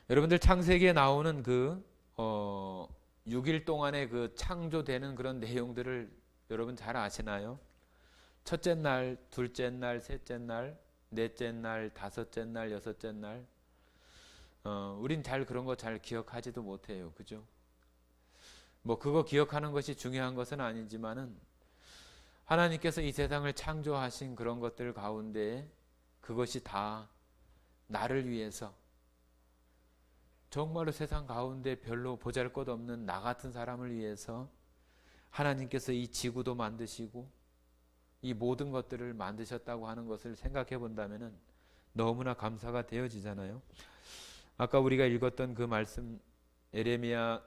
여러분들 창세기에 나오는 그 6일 동안의 그 창조되는 그런 내용들을 여러분 잘 아시나요? 첫째 날, 둘째 날, 셋째 날, 넷째 날, 다섯째 날, 여섯째 날. 우린 잘 그런 거 잘 기억하지도 못해요. 그죠? 뭐 그거 기억하는 것이 중요한 것은 아니지만은 하나님께서 이 세상을 창조하신 그런 것들 가운데 그것이 다 나를 위해서 정말로 세상 가운데 별로 보잘것없는 나 같은 사람을 위해서 하나님께서 이 지구도 만드시고 이 모든 것들을 만드셨다고 하는 것을 생각해 본다면은 너무나 감사가 되어지잖아요. 아까 우리가 읽었던 그 말씀 예레미야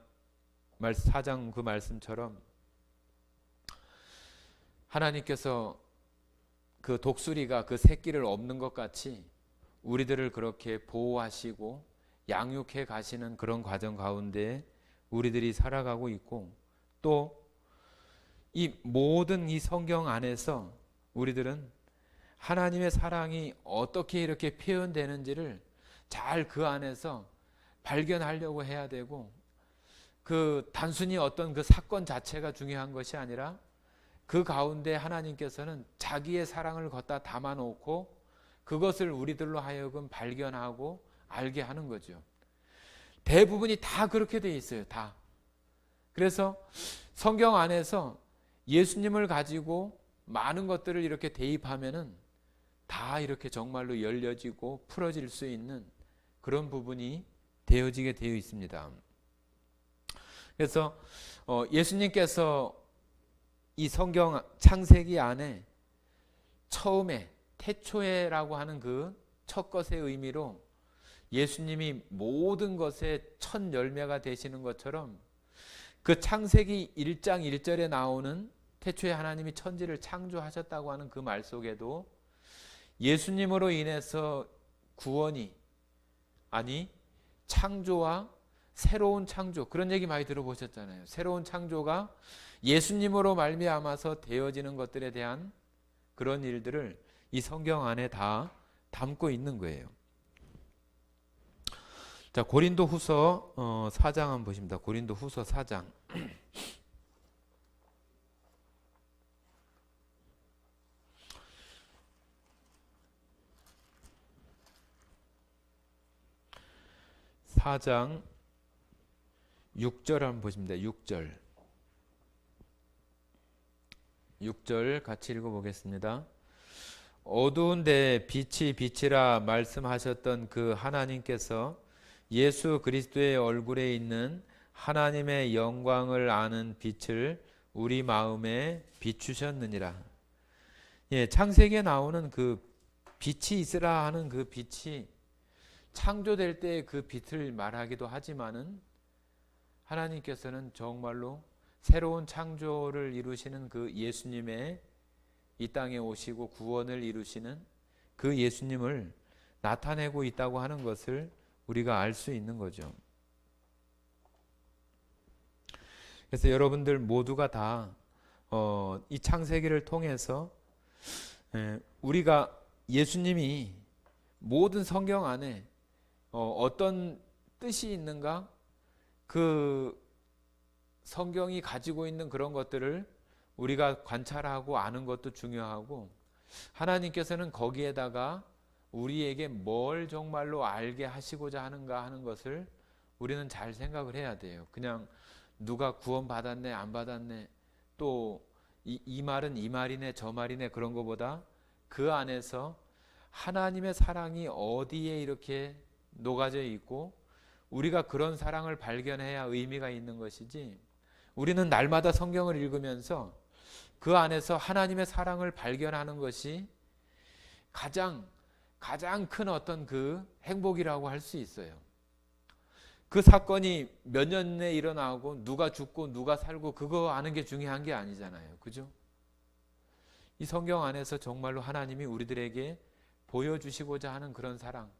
4장 그 말씀처럼 하나님께서 그 독수리가 그 새끼를 업는 것 같이 우리들을 그렇게 보호하시고 양육해 가시는 그런 과정 가운데 우리들이 살아가고 있고 또 이 모든 이 성경 안에서 우리들은 하나님의 사랑이 어떻게 이렇게 표현되는지를 잘 그 안에서 발견하려고 해야 되고 그 단순히 어떤 그 사건 자체가 중요한 것이 아니라 그 가운데 하나님께서는 자기의 사랑을 걷다 담아놓고 그것을 우리들로 하여금 발견하고 알게 하는 거죠. 대부분이 다 그렇게 돼 있어요. 다. 그래서 성경 안에서 예수님을 가지고 많은 것들을 이렇게 대입하면은 다 이렇게 정말로 열려지고 풀어질 수 있는 그런 부분이 되어지게 되어 있습니다. 그래서 예수님께서 이 성경 창세기 안에 처음에 태초에라고 하는 그 첫 것의 의미로 예수님이 모든 것의 첫 열매가 되시는 것처럼 그 창세기 1장 1절에 나오는 태초에 하나님이 천지를 창조하셨다고 하는 그 말 속에도 예수님으로 인해서 구원이 아니 창조와 새로운 창조 그런 얘기 많이 들어보셨잖아요. 새로운 창조가 예수님으로 말미암아서 되어지는 것들에 대한 그런 일들을 이 성경 안에 다 담고 있는 거예요. 자, 고린도 후서 4장 한번 보십니다. 고린도 후서 4장. 사장 6절 한번 보십니다. 6절. 6절 같이 읽어보겠습니다. 어두운데 빛이 빛이라 말씀하셨던 그 하나님께서 예수 그리스도의 얼굴에 있는 하나님의 영광을 아는 빛을 우리 마음에 비추셨느니라. 예, 창세기에 나오는 그 빛이 있으라 하는 그 빛이 창조될 때 그 빛을 말하기도 하지만은 하나님께서는 정말로 새로운 창조를 이루시는 그 예수님의 이 땅에 오시고 구원을 이루시는 그 예수님을 나타내고 있다고 하는 것을 우리가 알 수 있는 거죠. 그래서 여러분들 모두가 다 이 창세기를 통해서 우리가 예수님이 모든 성경 안에 어떤 뜻이 있는가, 그 성경이 가지고 있는 그런 것들을 우리가 관찰하고 아는 것도 중요하고, 하나님께서는 거기에다가 우리에게 뭘 정말로 알게 하시고자 하는가 하는 것을 우리는 잘 생각을 해야 돼요. 그냥 누가 구원 받았네 안 받았네, 또 이 말은 이 말이네 저 말이네, 그런 것보다 그 안에서 하나님의 사랑이 어디에 이렇게 녹아져 있고 우리가 그런 사랑을 발견해야 의미가 있는 것이지, 우리는 날마다 성경을 읽으면서 그 안에서 하나님의 사랑을 발견하는 것이 가장 큰 어떤 그 행복이라고 할 수 있어요. 그 사건이 몇 년 내에 일어나고 누가 죽고 누가 살고 그거 아는 게 중요한 게 아니잖아요. 그죠? 이 성경 안에서 정말로 하나님이 우리들에게 보여주시고자 하는 그런 사랑,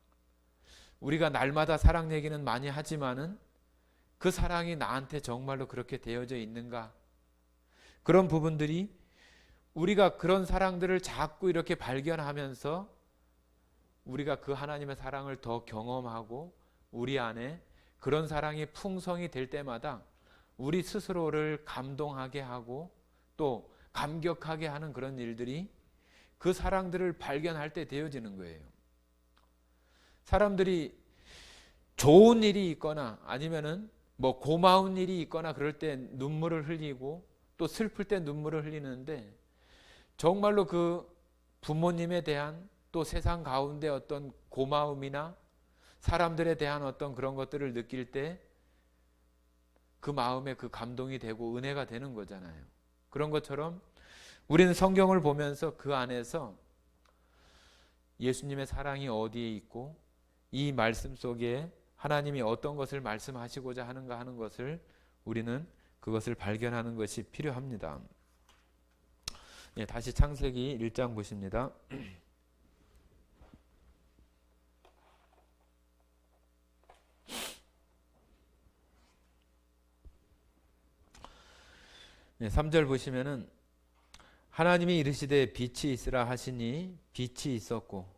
우리가 날마다 사랑 얘기는 많이 하지만은 그 사랑이 나한테 정말로 그렇게 되어져 있는가, 그런 부분들이 우리가 그런 사랑들을 자꾸 이렇게 발견하면서 우리가 그 하나님의 사랑을 더 경험하고 우리 안에 그런 사랑이 풍성이 될 때마다 우리 스스로를 감동하게 하고 또 감격하게 하는 그런 일들이 그 사랑들을 발견할 때 되어지는 거예요. 사람들이 좋은 일이 있거나 아니면은 뭐 고마운 일이 있거나 그럴 때 눈물을 흘리고 또 슬플 때 눈물을 흘리는데, 정말로 그 부모님에 대한 또 세상 가운데 어떤 고마움이나 사람들에 대한 어떤 그런 것들을 느낄 때 그 마음에 그 감동이 되고 은혜가 되는 거잖아요. 그런 것처럼 우리는 성경을 보면서 그 안에서 예수님의 사랑이 어디에 있고 이 말씀 속에 하나님이 어떤 것을 말씀하시고자 하는가 하는 것을 우리는 그것을 발견하는 것이 필요합니다. 예, 다시 창세기 1장 보십니다. 예, 3절 보시면은 하나님이 이르시되 빛이 있으라 하시니 빛이 있었고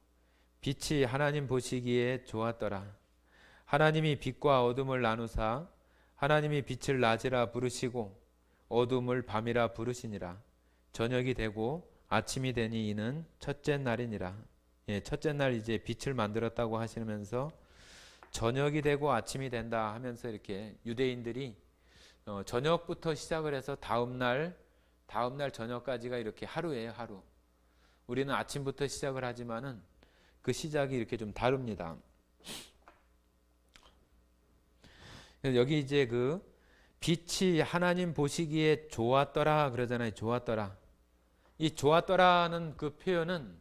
빛이 하나님 보시기에 좋았더라. 하나님이 빛과 어둠을 나누사 하나님이 빛을 낮이라 부르시고 어둠을 밤이라 부르시니라. 저녁이 되고 아침이 되니 이는 첫째 날이니라. 예, 첫째 날 이제 빛을 만들었다고 하시면서 저녁이 되고 아침이 된다 하면서 이렇게 유대인들이 저녁부터 시작을 해서 다음날 저녁까지가 이렇게 하루예요, 하루. 우리는 아침부터 시작을 하지만은 그 시작이 이렇게 좀 다릅니다. 여기 이제 그 빛이 하나님 보시기에 좋았더라 그러잖아요. 좋았더라. 이 좋았더라는 그 표현은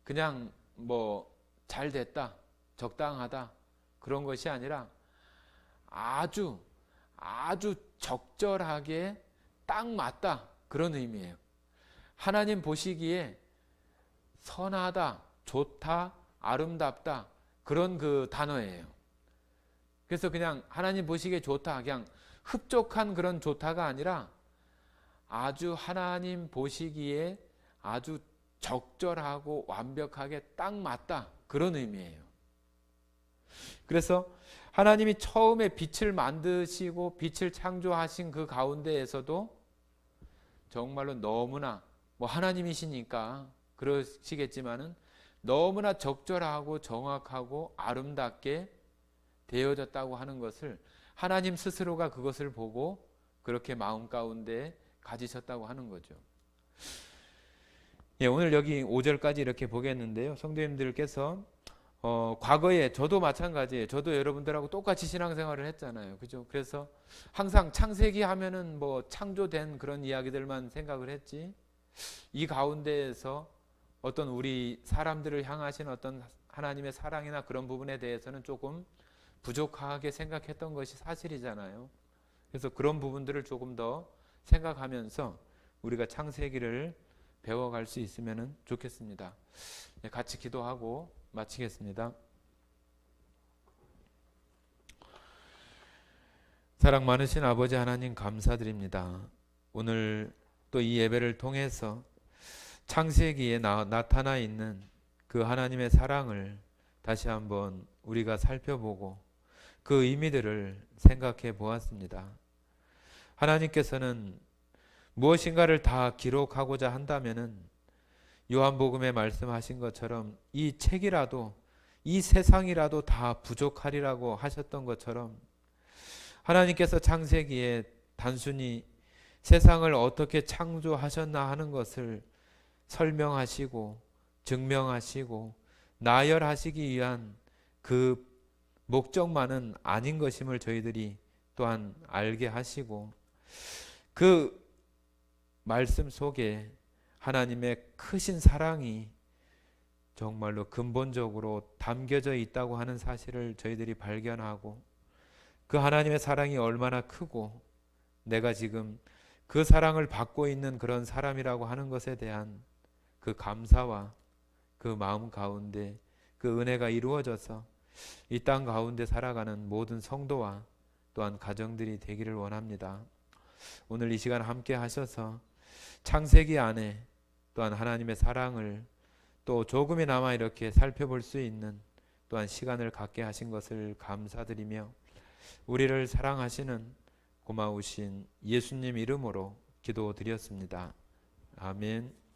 그냥 뭐 잘 됐다, 적당하다 그런 것이 아니라 아주 적절하게 딱 맞다 그런 의미예요. 하나님 보시기에 선하다, 좋다, 아름답다 그런 그 단어예요. 그래서 그냥 하나님 보시기에 좋다, 그냥 흡족한 그런 좋다가 아니라 아주 하나님 보시기에 아주 적절하고 완벽하게 딱 맞다 그런 의미예요. 그래서 하나님이 처음에 빛을 만드시고 빛을 창조하신 그 가운데에서도 정말로 너무나 뭐 하나님이시니까 그러시겠지만은 너무나 적절하고 정확하고 아름답게 되어졌다고 하는 것을 하나님 스스로가 그것을 보고 그렇게 마음 가운데 가지셨다고 하는 거죠. 예, 오늘 여기 5절까지 이렇게 보겠는데요. 성도님들께서 과거에 저도 마찬가지예요. 저도 여러분들하고 똑같이 신앙생활을 했잖아요. 그죠? 그래서 항상 창세기 하면은 뭐 창조된 그런 이야기들만 생각을 했지. 이 가운데에서 어떤 우리 사람들을 향하신 어떤 하나님의 사랑이나 그런 부분에 대해서는 조금 부족하게 생각했던 것이 사실이잖아요. 그래서 그런 부분들을 조금 더 생각하면서 우리가 창세기를 배워갈 수 있으면 좋겠습니다. 네, 같이 기도하고 마치겠습니다. 사랑 많으신 아버지 하나님 감사드립니다. 오늘 또 이 예배를 통해서 창세기에 나타나 있는 그 하나님의 사랑을 다시 한번 우리가 살펴보고 그 의미들을 생각해 보았습니다. 하나님께서는 무엇인가를 다 기록하고자 한다면은 요한복음에 말씀하신 것처럼 이 책이라도 이 세상이라도 다 부족하리라고 하셨던 것처럼 하나님께서 창세기에 단순히 세상을 어떻게 창조하셨나 하는 것을 설명하시고 증명하시고 나열하시기 위한 그 목적만은 아닌 것임을 저희들이 또한 알게 하시고 그 말씀 속에 하나님의 크신 사랑이 정말로 근본적으로 담겨져 있다고 하는 사실을 저희들이 발견하고 그 하나님의 사랑이 얼마나 크고 내가 지금 그 사랑을 받고 있는 그런 사람이라고 하는 것에 대한 그 감사와 그 마음 가운데 그 은혜가 이루어져서 이 땅 가운데 살아가는 모든 성도와 또한 가정들이 되기를 원합니다. 오늘 이 시간 함께 하셔서 창세기 안에 또한 하나님의 사랑을 또 조금이나마 이렇게 살펴볼 수 있는 또한 시간을 갖게 하신 것을 감사드리며 우리를 사랑하시는 고마우신 예수님 이름으로 기도드렸습니다. 아멘.